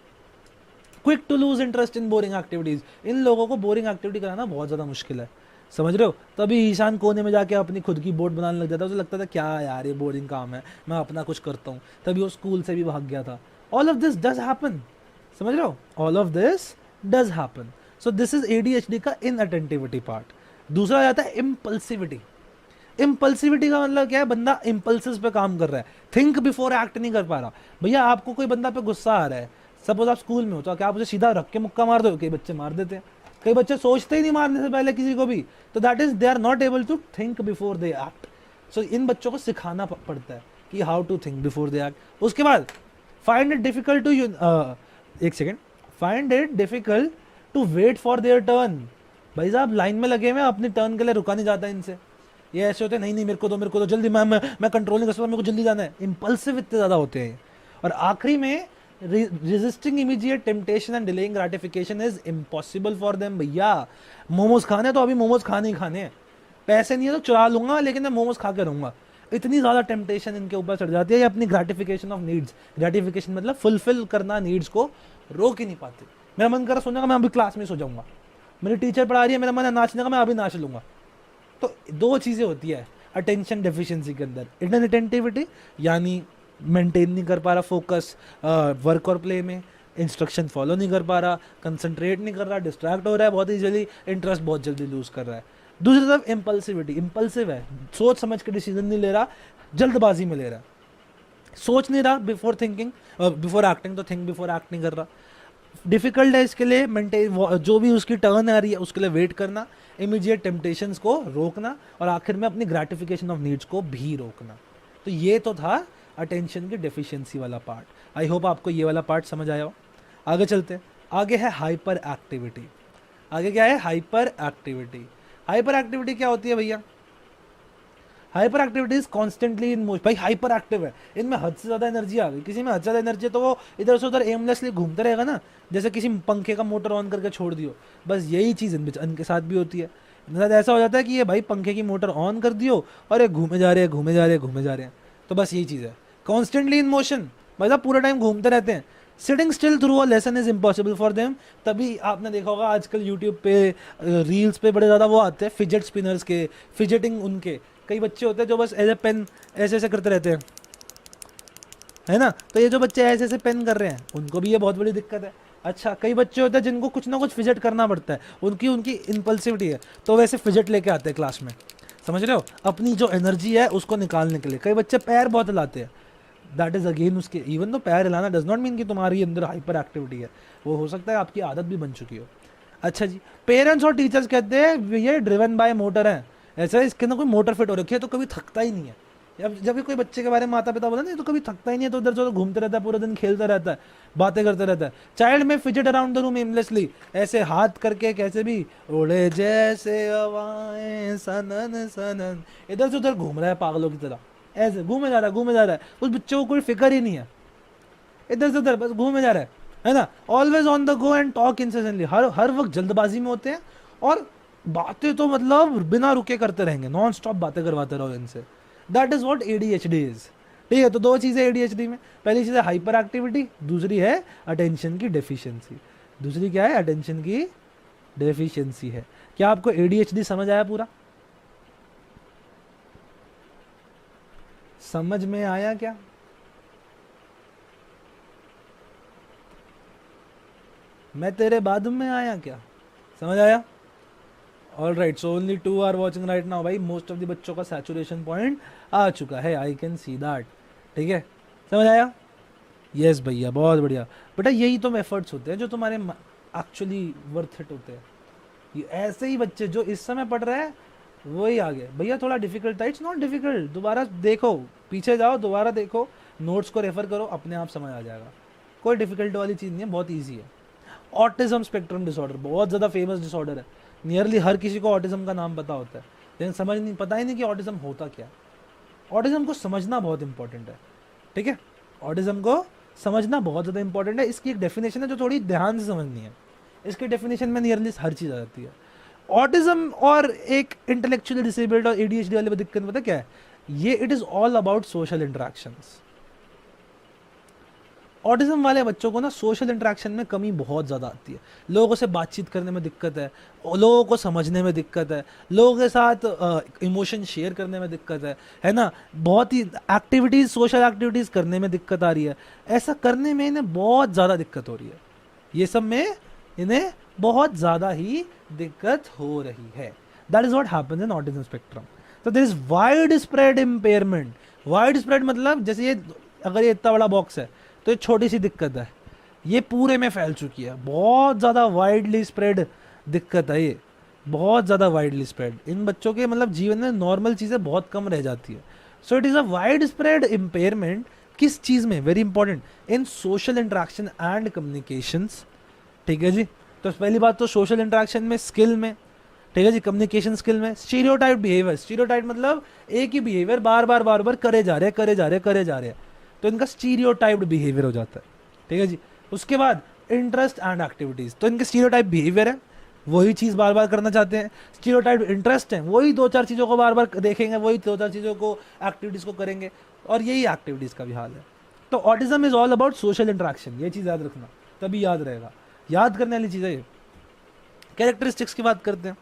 Quick to lose interest in boring activities, इन लोगों को बोरिंग एक्टिविटी कराना बहुत ज़्यादा मुश्किल है, समझ रहे हो। तभी ईशान कोने में जाके अपनी खुद की बोर्ड बनाने लग जाता है, उसे लगता था क्या यार ये बोरिंग काम है, मैं अपना कुछ करता हूँ। तभी वो स्कूल से भी भाग गया था। All of this does happen, समझ रहे हो, all of this does happen. So this is ADHD का इनअटेंटिविटी पार्ट। दूसरा आ जाता है इम्पल्सिविटी। इम्पल्सिविटी का मतलब क्या है, बंदा इम्पल्सिस पे काम कर रहा है, थिंक बिफोर एक्ट नहीं कर पा रहा। भैया आपको कोई बंदा पे गुस्सा आ रहा है, सपोज आप स्कूल में हो, तो क्या आप उसे सीधा रख के मुक्का मार दो? कई बच्चे मार देते हैं, कई बच्चे सोचते ही नहीं मारने से पहले किसी को भी, तो that is they are not able to think before they act. So इन बच्चों को सिखाना पड़ता है कि how to think before they act. उसके बाद फाइंड इट डिफिकल्ट टू एक second, find it difficult to wait for their turn. भाई साहब लाइन में लगे हुए, अपनी टर्न के लिए रुका नहीं जाता इनसे। ये ऐसे होते हैं, नहीं मेरे को तो जल्दी, मैं कंट्रोल नहीं कर सकता, मेरे को जल्दी जाना है। इंपल्सिव इतने ज़्यादा होते हैं। और आखिरी में resisting immediate temptation and delaying gratification is impossible for them। भैया मोमोज खाने तो अभी मोमोज खाने ही खाने हैं, पैसे नहीं है तो चुरा लूंगा, लेकिन मैं मोमोज खा के रहूंगा। इतनी ज़्यादा टेम्पटेशन इनके ऊपर चढ़ जाती है, ये अपनी ग्रेटिफिकेशन ऑफ नीड्स, ग्रेटिफिकेशन मतलब फुलफिल करना नीड्स को रोक ही नहीं पाते। मेरा मन कर रहा सोने का, मैं अभी क्लास में सो जाऊंगा, मेरी टीचर पढ़ा रही है, मेरा मन है नाचने का, मैं अभी नाच लूंगा। तो दो चीज़ें होती है अटेंशन डेफिशिएंसी के अंदर, इनअटेंटिविटी यानी मेंटेन नहीं कर पा रहा फोकस वर्क और प्ले में, इंस्ट्रक्शन फॉलो नहीं कर पा रहा, कंसंट्रेट नहीं कर रहा, डिस्ट्रैक्ट हो रहा है बहुत इजीली, इंटरेस्ट बहुत जल्दी लूज कर रहा है। दूसरी तरफ इम्पल्सिविटी, इम्पल्सिव है, सोच समझ के डिसीजन नहीं ले रहा, जल्दबाजी में ले रहा है, सोच नहीं रहा बिफोर थिंकिंग, बिफोर एक्टिंग, तो थिंक बिफोर एक्ट नहीं कर रहा। डिफिकल्ट है इसके लिए मेंटेन, जो भी उसकी टर्न आ रही है उसके लिए वेट करना, इमीडिएट टेम्पटेशंस को रोकना, और आखिर में अपनी ग्रेटिफिकेशन ऑफ नीड्स को भी रोकना। तो ये तो था अटेंशन की डेफिशिएंसी वाला पार्ट। आई होप आपको ये वाला पार्ट समझ आया हो। आगे चलते हैं, आगे है हाइपर एक्टिविटी। आगे क्या है, हाइपर एक्टिविटी। हाइपर एक्टिविटी क्या होती है भैया, hyper activity is constantly in motion. भाई हाइपर एक्टिव है, इनमें हद से ज़्यादा एनर्जी आ गई, किसी में हद से ज़्यादा एनर्जी है तो वो इधर से उधर एमलेसली घूमता रहेगा ना, जैसे किसी पंखे का मोटर ऑन करके छोड़ दियो। बस यही चीज़ इनके साथ भी होती है। इनके साथ ऐसा हो जाता है कि ये भाई पंखे की मोटर ऑन कर दियो और ये घूमे जा रहे हैं, घूमे जा रहे हैं, घूमे जा रहे हैं। तो बस यही चीज़ है, कॉन्स्टेंटली इन मोशन, मतलब पूरा टाइम घूमते रहते हैं। Sitting still through a lesson is impossible for them. तभी आपने देखा होगा आजकल यूट्यूब पे रील्स पे बड़े ज़्यादा वो आते हैं फिजेट स्पिनर्स के, फिजेटिंग उनके। कई बच्चे होते हैं जो बस एज ए पेन ऐसे ऐसे करते रहते हैं, है ना। तो ये जो बच्चे ऐसे ऐसे पेन कर रहे हैं उनको भी ये बहुत बड़ी दिक्कत है। अच्छा, कई बच्चे होते हैं जिनको कुछ ना कुछ फिजेट करना पड़ता है, उनकी इम्पल्सिविटी है, तो वैसे फिजेट लेके आते हैं क्लास में, समझ रहे हो, अपनी जो एनर्जी है उसको निकालने के लिए। कई बच्चे पैर बहुत हिलाते हैं, दैट इज़ अगेन उसके, इवन तो पैर हिलाना डज नॉट मीन कि तुम्हारी अंदर हाइपर एक्टिविटी है, वो हो सकता है आपकी आदत भी बन चुकी हो। अच्छा जी, पेरेंट्स और टीचर्स कहते हैं ये ड्रिवन बाय मोटर है, ऐसा है इसके अंदर कोई मोटर फिट हो रखी है तो कभी थकता ही नहीं है। जब भी कोई बच्चे के बारे में माता पिता बोला नहीं तो कभी थकता ही नहीं है, तो उधर से घूमते रहता है, पूरा दिन खेलता रहता है, बातें करते रहता है। चाइल्ड में fidget around the room aimlessly, ऐसे हाथ करके कैसे भी उड़े जैसे हवाएं सनन सनन, इधर से उधर घूम रहा है पागलों की तरह, ऐसे घूमे जा रहा है। उस बच्चे को कोई फिक्र ही नहीं है, इधर से उधर बस घूमे जा रहा है ना। Always on the go and talk incessantly, हर वक्त जल्दबाजी में होते हैं और बातें तो मतलब बिना रुके करते रहेंगे, नॉन स्टॉप बातें करवाते रहो इनसे। That is what ADHD is. ठीक है, तो दो चीज़ें ADHD में, पहली चीज़ है हाइपर एक्टिविटी, दूसरी है अटेंशन की डेफिशिएंसी। दूसरी क्या है? अटेंशन की डेफिशिएंसी है। क्या आपको ADHD समझ आया पूरा? समझ में आया क्या? मैं तेरे बाद में आया क्या? समझ आया? All right, so only 2 are watching right now भाई। मोस्ट ऑफ द बच्चों का सैचुरेशन पॉइंट आ चुका है, आई कैन सी दैट। ठीक है, समझ आया? यस भैया, बहुत बढ़िया बेटा। यही तो एफर्ट्स होते हैं जो तुम्हारे एक्चुअली वर्थ इट होते हैं। ये ऐसे ही बच्चे जो इस समय पढ़ रहे हैं वही आगे। भैया थोड़ा डिफिकल्ट था, इट्स नॉट डिफिकल्ट, दोबारा देखो, पीछे जाओ, दोबारा देखो, नोट्स को रेफर करो, अपने आप समझ आ जाएगा। कोई डिफिकल्ट वाली चीज़ नहीं है, बहुत ईजी है। ऑटिज्म स्पेक्ट्रम डिसऑर्डर बहुत ज़्यादा फेमस डिसऑर्डर है। नियरली हर किसी को ऑटिज्म का नाम पता होता है, लेकिन समझ नहीं, पता ही नहीं कि ऑटिज्म होता क्या है। ऑटिज्म को समझना बहुत इंपॉर्टेंट है। ठीक है, ऑटिज्म को समझना बहुत ज़्यादा इंपॉर्टेंट है। इसकी एक डेफिनेशन है जो थोड़ी ध्यान से समझनी है। इसकी डेफिनेशन में नियरली हर चीज़ आ जाती है। ऑटिज्म और एक इंटेलेक्चुअली डिसेबल्ड और ADHD वाले में दिक्कत पता क्या है? ये it is all about social interactions. Autism वाले बच्चों को ना सोशल इंटरेक्शन में कमी बहुत ज़्यादा आती है। लोगों से बातचीत करने में दिक्कत है, लोगों को समझने में दिक्कत है, लोगों के साथ इमोशन शेयर करने में दिक्कत है ना। बहुत ही एक्टिविटीज़, सोशल एक्टिविटीज़ करने में दिक्कत आ रही है। ऐसा करने में इन्हें बहुत ज़्यादा दिक्कत हो रही है। ये सब में इन्हें बहुत ज़्यादा ही दिक्कत हो रही है। That is what happens in autism spectrum. तो there is widespread impairment. Widespread मतलब जैसे ये, अगर ये इतना बड़ा बॉक्स है तो ये छोटी सी दिक्कत है, ये पूरे में फैल चुकी है। बहुत ज़्यादा वाइडली स्प्रेड दिक्कत है ये, बहुत ज़्यादा वाइडली स्प्रेड। इन बच्चों के मतलब जीवन में नॉर्मल चीज़ें बहुत कम रह जाती है। So it is a wide spread impairment. किस चीज़ में? Very important, in social interaction and communications. ठीक है जी, तो पहली बात तो सोशल इंटरेक्शन में, स्किल में, ठीक है जी, कम्युनिकेशन स्किल में। स्टीरियोटाइप बिहेवियर, स्टीरियोटाइप मतलब एक ही बिहेवियर बार बार करे जा रहे हैं, तो इनका स्टीरियोटाइप्ड बिहेवियर हो जाता है। ठीक है जी, उसके बाद इंटरेस्ट एंड एक्टिविटीज़, तो इनके स्टीरियोटाइप बिहेवियर है, वही चीज़ बार बार करना चाहते हैं। स्टीरियोटाइप्ड इंटरेस्ट है, वही 2-4 चीज़ों को बार बार देखेंगे, वही 2-4 चीज़ों को, एक्टिविटीज़ को करेंगे, और यही एक्टिविटीज़ का भी हाल है। तो autism is all about social interaction, ये चीज़ याद रखना, तभी याद रहेगा। याद करने वाली चीज़ है ये। कैरेक्टरिस्टिक्स की बात करते हैं।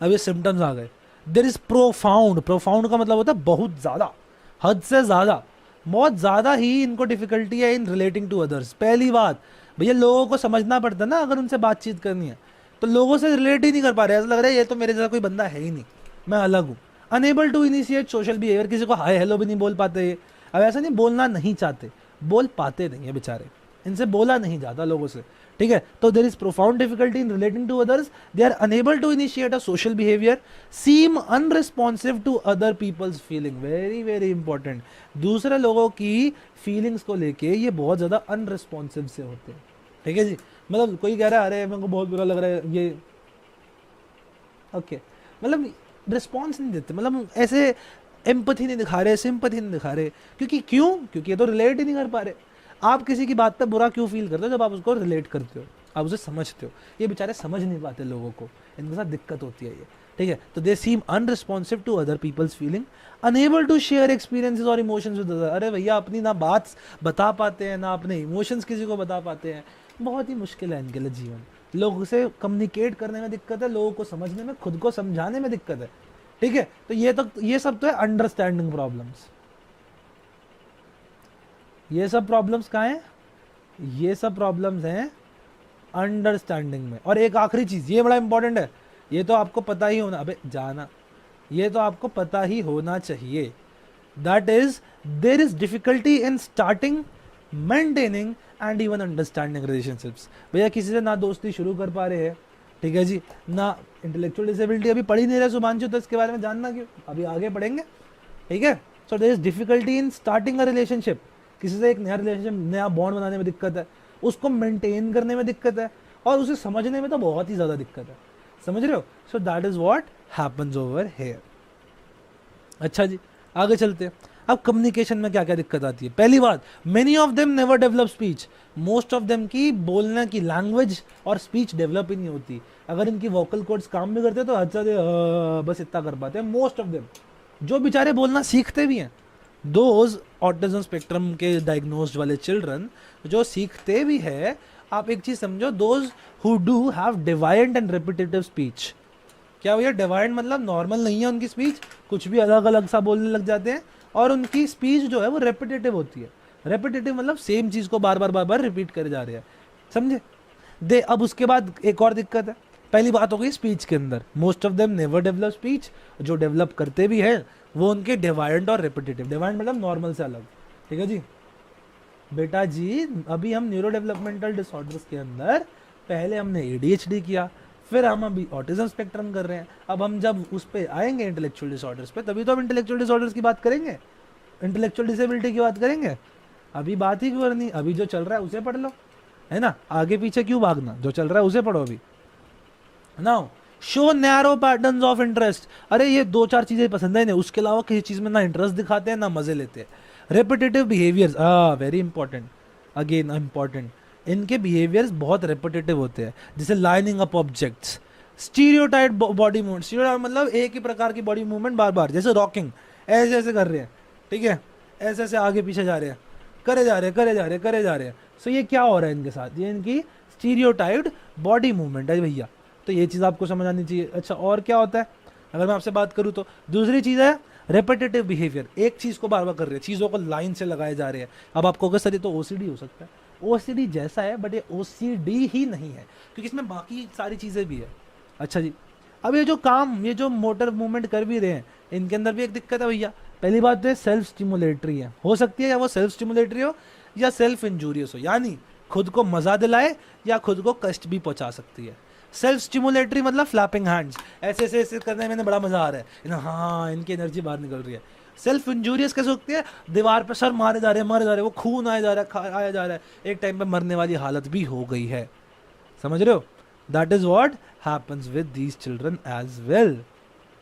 अब ये सिम्टम्स आ गए। देयर इज प्रोफाउंड, प्रोफाउंड का मतलब होता है बहुत ज़्यादा, हद से ज़्यादा, बहुत ज़्यादा ही इनको डिफिकल्टी है इन रिलेटिंग टू अदर्स। पहली बात भैया, लोगों को समझना पड़ता है ना, अगर उनसे बातचीत करनी है तो लोगों से रिलेट ही नहीं कर पा रहे, ऐसा लग रहा है ये तो मेरे जैसा कोई बंदा है ही नहीं, मैं अलग हूँ। Unable to initiate social behaviour, किसी को हाय हेलो भी नहीं बोल पाते। अब ऐसा नहीं बोलना नहीं चाहते, बोल पाते नहीं है बेचारे, इनसे बोला नहीं जाता लोगों से। ठीक है, तो there is profound difficulty in relating to others, they are unable to initiate a social behaviour, seem unresponsive to other people's feeling. Very very important, दूसरे लोगों की फीलिंग्स को लेके ये बहुत ज़्यादा अनरिस्पॉन्सिव से होते हैं। ठीक है जी, मतलब कोई कह रहा है अरे मेरे को बहुत बुरा लग रहा है ये, ओके, मतलब रिस्पॉन्स नहीं देते, मतलब ऐसे एम्पैथी नहीं दिखा रहे, सिंपैथी नहीं दिखा रहे। क्योंकि ये तो रिलेट ही नहीं कर पा रहे। आप किसी की बात पे बुरा क्यों फील करते हो? जब आप उसको रिलेट करते हो, आप उसे समझते हो। ये बेचारे समझ नहीं पाते लोगों को, इनके साथ दिक्कत होती है ये। ठीक है, तो they seem unresponsive to other people's feeling, unable to share experiences और इमोशंस विद अदर। अरे भैया, अपनी ना बात बता पाते हैं, ना अपने इमोशंस किसी को बता पाते हैं। बहुत ही मुश्किल है इनके लिए जीवन। लोगों से कम्युनिकेट करने में दिक्कत है, लोगों को समझने में, खुद को समझाने में दिक्कत है। ठीक है, तो ये सब तो है अंडरस्टैंडिंग प्रॉब्लम्स। ये सब प्रॉब्लम्स कहाँ हैं? ये सब प्रॉब्लम्स हैं अंडरस्टैंडिंग में। और एक आखिरी चीज, ये बड़ा इंपॉर्टेंट है, ये तो आपको पता ही होना, अबे जाना, ये तो आपको पता ही होना चाहिए। That is there is difficulty in starting, maintaining and even understanding relationships. भैया किसी से ना दोस्ती शुरू कर पा रहे हैं, ठीक है जी, ना इंटेलेक्चुअल डिसेबिलिटी अभी पढ़ ही नहीं रहे सुभांशु, तो इसके बारे में जानना क्यों, अभी आगे पढ़ेंगे। ठीक है, so there is difficulty in starting a relationship, किसी से एक नया रिलेशनशिप, नया बॉन्ड बनाने में दिक्कत है, उसको मेंटेन करने में दिक्कत है, और उसे समझने में तो बहुत ही ज़्यादा दिक्कत है। समझ रहे हो? सो that is what happens over here. अच्छा जी, आगे चलते हैं। अब कम्युनिकेशन में क्या क्या दिक्कत आती है? पहली बात, many of them never develop speech. Most of them की बोलने की लैंग्वेज और स्पीच डेवलप ही नहीं होती। अगर इनकी वोकल कॉर्ड्स काम भी करते हैं तो हद से बस इतना कर पाते हैं। मोस्ट ऑफ देम जो बेचारे बोलना सीखते भी हैं, दोज ऑटिज्म स्पेक्ट्रम के डायग्नोस्ड वाले चिल्ड्रन जो सीखते भी है, आप एक चीज समझो, those who do have divined and repetitive speech. क्या भैया डिवाइंड मतलब नॉर्मल नहीं है उनकी स्पीच, कुछ भी अलग अलग सा बोलने लग जाते हैं, और उनकी स्पीच जो है वो रेपिटेटिव होती है। रेपिटेटिव मतलब सेम चीज को बार बार रिपीट करे जा रहे हैं, समझे। दे अब उसके बाद एक और दिक्कत है, पहली बात हो गई स्पीच के अंदर, most of them never develop speech, जो डेवलप करते भी है वो उनके डिवाइंड और रेपिटेटिव। डिवाइंड मतलब नॉर्मल से अलग, ठीक है जी। बेटा जी अभी हम न्यूरो डेवलपमेंटल डिसऑर्डर्स के अंदर पहले हमने ADHD किया, फिर हम अभी ऑटिज्म स्पेक्ट्रम कर रहे हैं। अब हम जब उस पे आएंगे इंटेलेक्चुअल डिसऑर्डर्स पे, तभी तो हम इंटेलेक्चुअल डिसऑर्डर्स की बात करेंगे, इंटेलेक्चुअल डिसेबिलिटी की बात करेंगे। अभी बात ही क्यों करनी, अभी जो चल रहा है उसे पढ़ लो, है ना, आगे पीछे क्यों भागना, जो चल रहा है उसे पढ़ो अभी। Now show narrow patterns of interest, अरे ये दो चार चीजें पसंद है नहीं, उसके अलावा किसी चीज में ना इंटरेस्ट दिखाते हैं ना मजे लेते हैं। Repetitive behaviours, very important, again important, इनके बिहेवियर्स बहुत रेपिटेटिव होते हैं, जैसे lining up objects, stereotype body movement, stereotype मतलब एक ही प्रकार की बॉडी मूवमेंट बार बार, जैसे रॉकिंग ऐसे ऐसे कर रहे हैं, ठीक है, ऐसे ऐसे आगे पीछे जा रहे हैं, करे जा रहे हैं। सो ये क्या हो रहा है इनके साथ, ये इनकी स्टीरियोटाइप्ड बॉडी मूवमेंट है भैया, तो ये चीज़ आपको समझ आनी चाहिए। अच्छा और क्या होता है अगर मैं आपसे बात करूँ तो, दूसरी चीज़ है रेपिटेटिव बिहेवियर, एक चीज़ को बार बार कर रहे हैं, चीज़ों को लाइन से लगाए जा रहे हैं। अब आपको अगर सर ये तो OCD हो सकता है, OCD जैसा है बट ये OCD ही नहीं है, क्योंकि इसमें बाकी सारी चीज़ें भी है। अच्छा जी, अब ये जो काम, ये जो मोटर मूवमेंट कर भी रहे हैं, इनके अंदर भी एक दिक्कत है भैया। पहली बात तो सेल्फ स्टिमुलेटरी है, हो सकती है या वो सेल्फ स्टिमुलेटरी हो या सेल्फ इंजूरियस हो, यानी खुद को मजा दिलाए या खुद को कष्ट भी पहुंचा सकती है। सेल्फ स्टिमुलेटरी मतलब फ्लैपिंग हैंड्स, ऐसे ऐसे ऐसे करने में बड़ा मजा आ रहा है, हाँ इनकी एनर्जी बाहर निकल रही है। सेल्फ इंजूरियस कैसे होती है, दीवार पे सर मारे जा रहे हैं, वो खून आया जा रहा है, एक टाइम पे मरने वाली हालत भी हो गई है, समझ रहे हो। That is what happens with these children as well.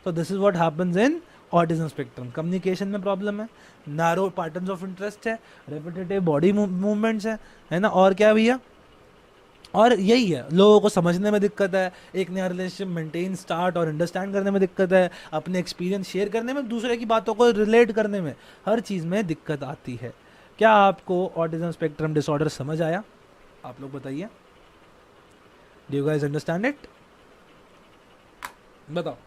तो this is what happens in autism spectrum. Communication में प्रॉब्लम है, नैरो पैटर्न्स ऑफ इंटरेस्ट है, रेपिटेटिव बॉडी मूवमेंट्स है ना, और क्या है भैया, और यही है, लोगों को समझने में दिक्कत है, एक नया रिलेशनशिप मेंटेन स्टार्ट और अंडरस्टैंड करने में दिक्कत है, अपने एक्सपीरियंस शेयर करने में, दूसरे की बातों को रिलेट करने में, हर चीज़ में दिक्कत आती है। क्या आपको ऑटिज्म स्पेक्ट्रम डिसऑर्डर समझ आया, आप लोग बताइए, do you guys understand it, बताओ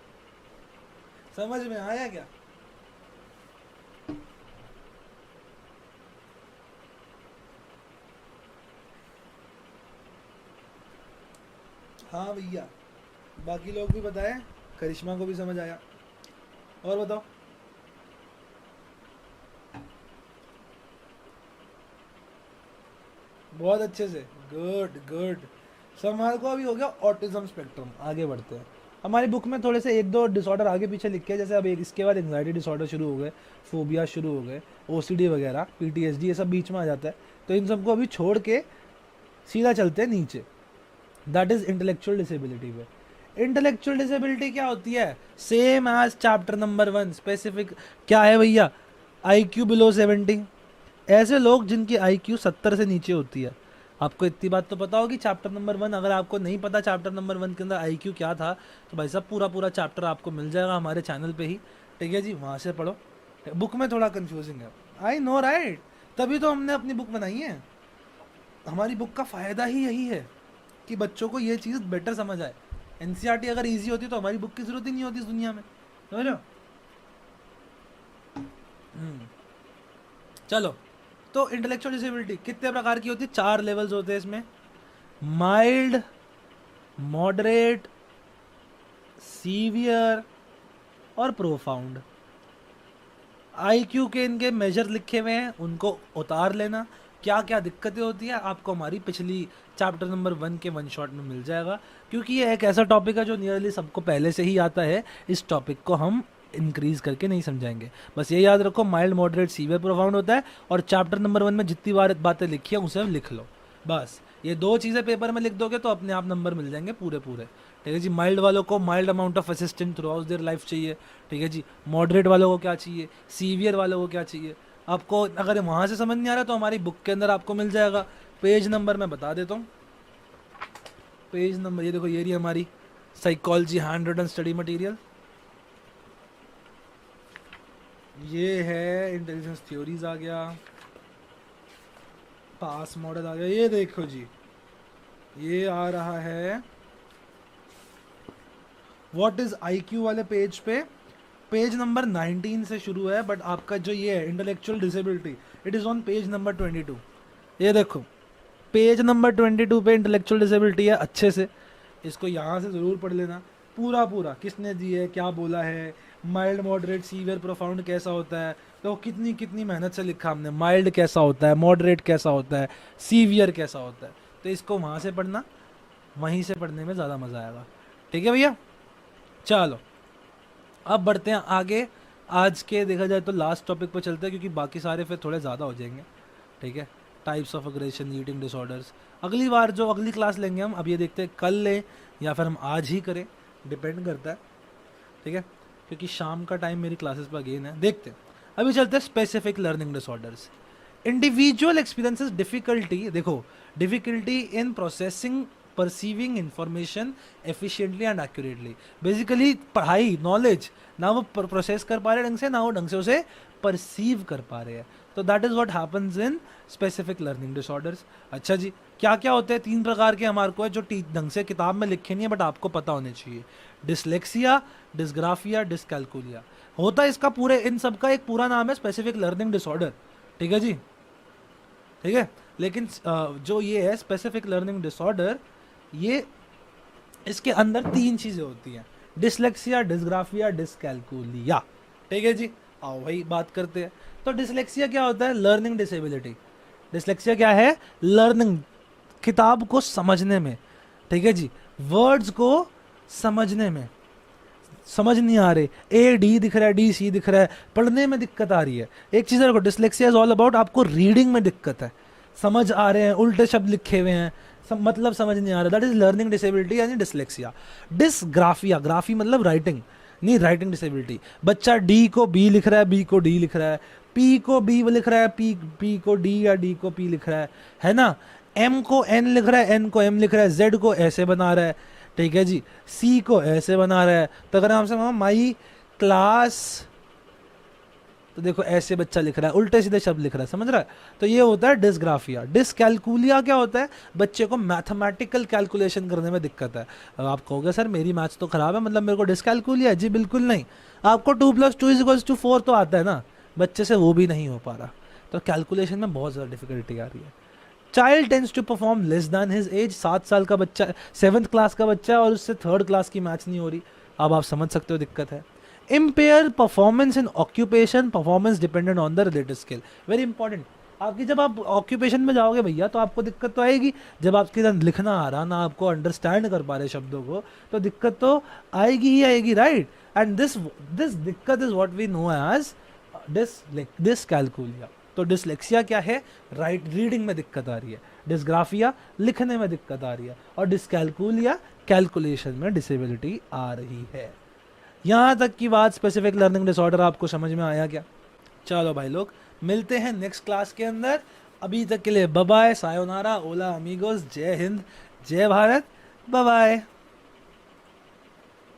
समझ में आया क्या। हाँ भैया, बाकी लोग भी बताएं, करिश्मा को भी समझ आया, और बताओ। बहुत अच्छे से, गुड गुड। सो हमारे को अभी हो गया ऑटिज्म स्पेक्ट्रम, आगे बढ़ते हैं। हमारी बुक में थोड़े से एक दो डिसऑर्डर आगे पीछे लिखे हैं, जैसे अब एक इसके बाद एंग्जाइटी डिसऑर्डर शुरू हो गए, फोबिया शुरू हो गए, OCD वगैरह, PTSD, ये सब बीच में आ जाता है। तो इन सबको अभी छोड़ के सीधा चलते हैं नीचे, दैट इज इंटेलेक्चुअल डिसेबिलिटी पे। इंटेलेक्चुअल डिसेबिलिटी क्या होती है, same as chapter number 1, specific क्या है भैया, IQ बिलो 70, ऐसे लोग जिनकी IQ 70 से नीचे होती है। आपको इतनी बात तो पता होगी चैप्टर नंबर 1, अगर आपको नहीं पता चैप्टर नंबर 1 के अंदर IQ क्या था, तो भाई साहब पूरा चैप्टर आपको मिल जाएगा हमारे चैनल पे ही, ठीक है जी, वहाँ से पढ़ो। बुक में थोड़ा कंफ्यूजिंग है, आई नो राइट, तभी तो हमने अपनी बुक बनाई है। हमारी बुक का फ़ायदा ही यही है कि बच्चों को ये चीज़ बेटर समझ आए। NCERT अगर ईजी होती तो हमारी बुक की ज़रूरत ही नहीं होती इस दुनिया में, समझ रहे हो। चलो, तो इंटेलेक्चुअल डिसेबिलिटी कितने प्रकार की होती है, 4 लेवल्स होते हैं इसमें, माइल्ड, मॉडरेट, सीवियर और प्रोफाउंड। IQ के इनके मेजर लिखे हुए हैं, उनको उतार लेना, क्या क्या दिक्कतें होती है आपको हमारी पिछली चैप्टर नंबर 1 के 1 शॉट में मिल जाएगा, क्योंकि ये एक ऐसा टॉपिक है जो नियरली सबको पहले से ही आता है। इस टॉपिक को हम इंक्रीज करके नहीं समझाएंगे, बस ये याद रखो, माइल्ड, मॉडरेट, सीवियर, प्रोफाउंड होता है, और चैप्टर नंबर 1 में जितनी बार बातें लिखी हैं उसे लिख लो, बस ये 2 चीज़ें पेपर में लिख दोगे तो अपने आप नंबर मिल जाएंगे पूरे, ठीक है जी। माइल्ड वालों को mild amount of assistant through out their life चाहिए, ठीक है जी। मॉडरेट वालों को क्या चाहिए, सीवियर वालों को क्या चाहिए, आपको अगर वहाँ से समझ नहीं आ रहा तो हमारी बुक के अंदर आपको मिल जाएगा। पेज नंबर मैं बता देता हूँ, पेज नंबर ये देखो, ये रही हमारी psychology hand written study material, ये है इंटेलिजेंस थ्योरीज आ गया, पास मॉडल आ गया। ये देखो जी, ये आ रहा है व्हाट इज आईक्यू वाले पेज पे, पेज नंबर 19 से शुरू है, बट आपका जो ये है intellectual disability, it is on page number 22। ये देखो पेज नंबर 22 पे इंटेलेक्चुअल डिसेबिलिटी है, अच्छे से इसको यहाँ से ज़रूर पढ़ लेना पूरा पूरा, किसने दी है, क्या बोला है, माइल्ड मॉडरेट सीवियर प्रोफाउंड कैसा होता है, तो कितनी कितनी मेहनत से लिखा हमने, माइल्ड कैसा होता है, मॉडरेट कैसा होता है, सीवियर कैसा होता है। तो इसको वहाँ से पढ़ना, वहीं से पढ़ने में ज़्यादा मज़ा आएगा। ठीक है भैया, चलो अब बढ़ते हैं आगे। आज के देखा जाए तो लास्ट टॉपिक पर चलते हैं, क्योंकि बाकी सारे फिर थोड़े ज़्यादा हो जाएंगे। ठीक है, types of aggression, eating disorders अगली बार जो अगली क्लास लेंगे हम, अब ये देखते हैं कल लें या फिर हम आज ही करें, डिपेंड करता है। ठीक है, क्योंकि शाम का टाइम मेरी क्लासेस पर अगेन है, देखते हैं। अभी चलते हैं specific learning disorders. Individual experiences difficulty, देखो difficulty in processing perceiving information efficiently and accurately. Basically पढ़ाई नॉलेज ना वो प्रोसेस कर पा रहे ढंग से, ना वो ढंग से उसे परसीव कर पा रहे हैं। तो that is what happens in specific learning disorders. अच्छा जी, क्या क्या होते हैं? 3 प्रकार के हमारे को है जो ढंग से किताब में लिखे नहीं है बट आपको पता होने चाहिए। Dyslexia, dysgraphia, dyscalculia. होता है इसका पूरे, इन सब का एक पूरा नाम है स्पेसिफिक लर्निंग डिसऑर्डर। ठीक है जी, ठीक है। लेकिन जो ये है स्पेसिफिक लर्निंग डिसऑर्डर, ये इसके अंदर 3 चीज़ें होती हैं, डिसलेक्सिया, डिसग्राफिया, डिसकैलकुलिया। ठीक है जी, आओ भाई बात करते हैं। तो डिसलेक्सिया क्या होता है? Learning disability. डिसलेक्सिया क्या है? लर्निंग, किताब को समझने में। ठीक है जी, वर्ड्स को समझने में समझ नहीं आ रहे, ए डी दिख रहा है, डी सी दिख रहा है, पढ़ने में दिक्कत आ रही है। एक चीज़ देखो, डिसलेक्सिया इज ऑल अबाउट आपको रीडिंग में दिक्कत है, समझ आ रहे हैं, उल्टे शब्द लिखे हुए हैं, मतलब समझ नहीं आ रहा, दैट इज लर्निंग डिसेबिलिटी यानी डिसलेक्सिया। डिसग्राफिया, ग्राफी मतलब राइटिंग, नहीं राइटिंग डिसेबिलिटी। बच्चा डी को बी लिख रहा है, बी को डी लिख रहा है, पी को बी लिख रहा है, पी को डी या डी को पी लिख रहा है ना। एम को एन लिख रहा है, एन को एम लिख रहा है, जेड को ऐसे बना रहा है। ठीक है जी, सी को ऐसे बना रहा है। तो अगर हमसे माई क्लास, तो देखो ऐसे बच्चा लिख रहा है, उल्टे सीधे शब्द लिख रहा है, समझ रहा है। तो ये होता है डिसग्राफिया। डिसकैलकुलिया क्या होता है? बच्चे को मैथमेटिकल कैलकुलेशन करने में दिक्कत है। अब आप कहोगे सर मेरी मैथ्स तो खराब है, मतलब मेरे को डिसकैलकुलिया है। जी बिल्कुल नहीं, आपको 2+2=4 तो आता है ना, बच्चे से वो भी नहीं हो पा रहा। तो कैलकुलेशन में बहुत ज़्यादा डिफिकल्टी आ रही है। Child tends to perform less than his age. 7 साल का बच्चा, 7th क्लास का बच्चा है और उससे 3rd क्लास की मैथ्स नहीं हो रही। अब आप समझ सकते हो दिक्कत है। Empire performance in occupation, performance dependent on the related skill. Very important. आपकी जब आप ऑक्यूपेशन में जाओगे भैया तो आपको दिक्कत तो आएगी, जब आपके साथ लिखना आ रहा ना, आपको अंडरस्टैंड कर पा रहे शब्दों को, तो दिक्कत तो आएगी ही आएगी, राइट। एंड दिस दिक्कत is what we know as dyscalculia. तो डिसलेक्सिया क्या है? रीडिंग में दिक्कत आ रही है, डिसग्राफिया लिखने में दिक्कत आ रही है, और डिसकैलकुलिया कैलकुलेशन में डिसेबिलिटी आ रही है। यहाँ तक की बात स्पेसिफिक लर्निंग डिसऑर्डर आपको समझ में आया क्या? चलो भाई लोग, मिलते हैं नेक्स्ट क्लास के अंदर। अभी तक के लिए बाय बाय, सायोनारा, ओला अमीगोस, जय हिंद, जय भारत, बाय बाय।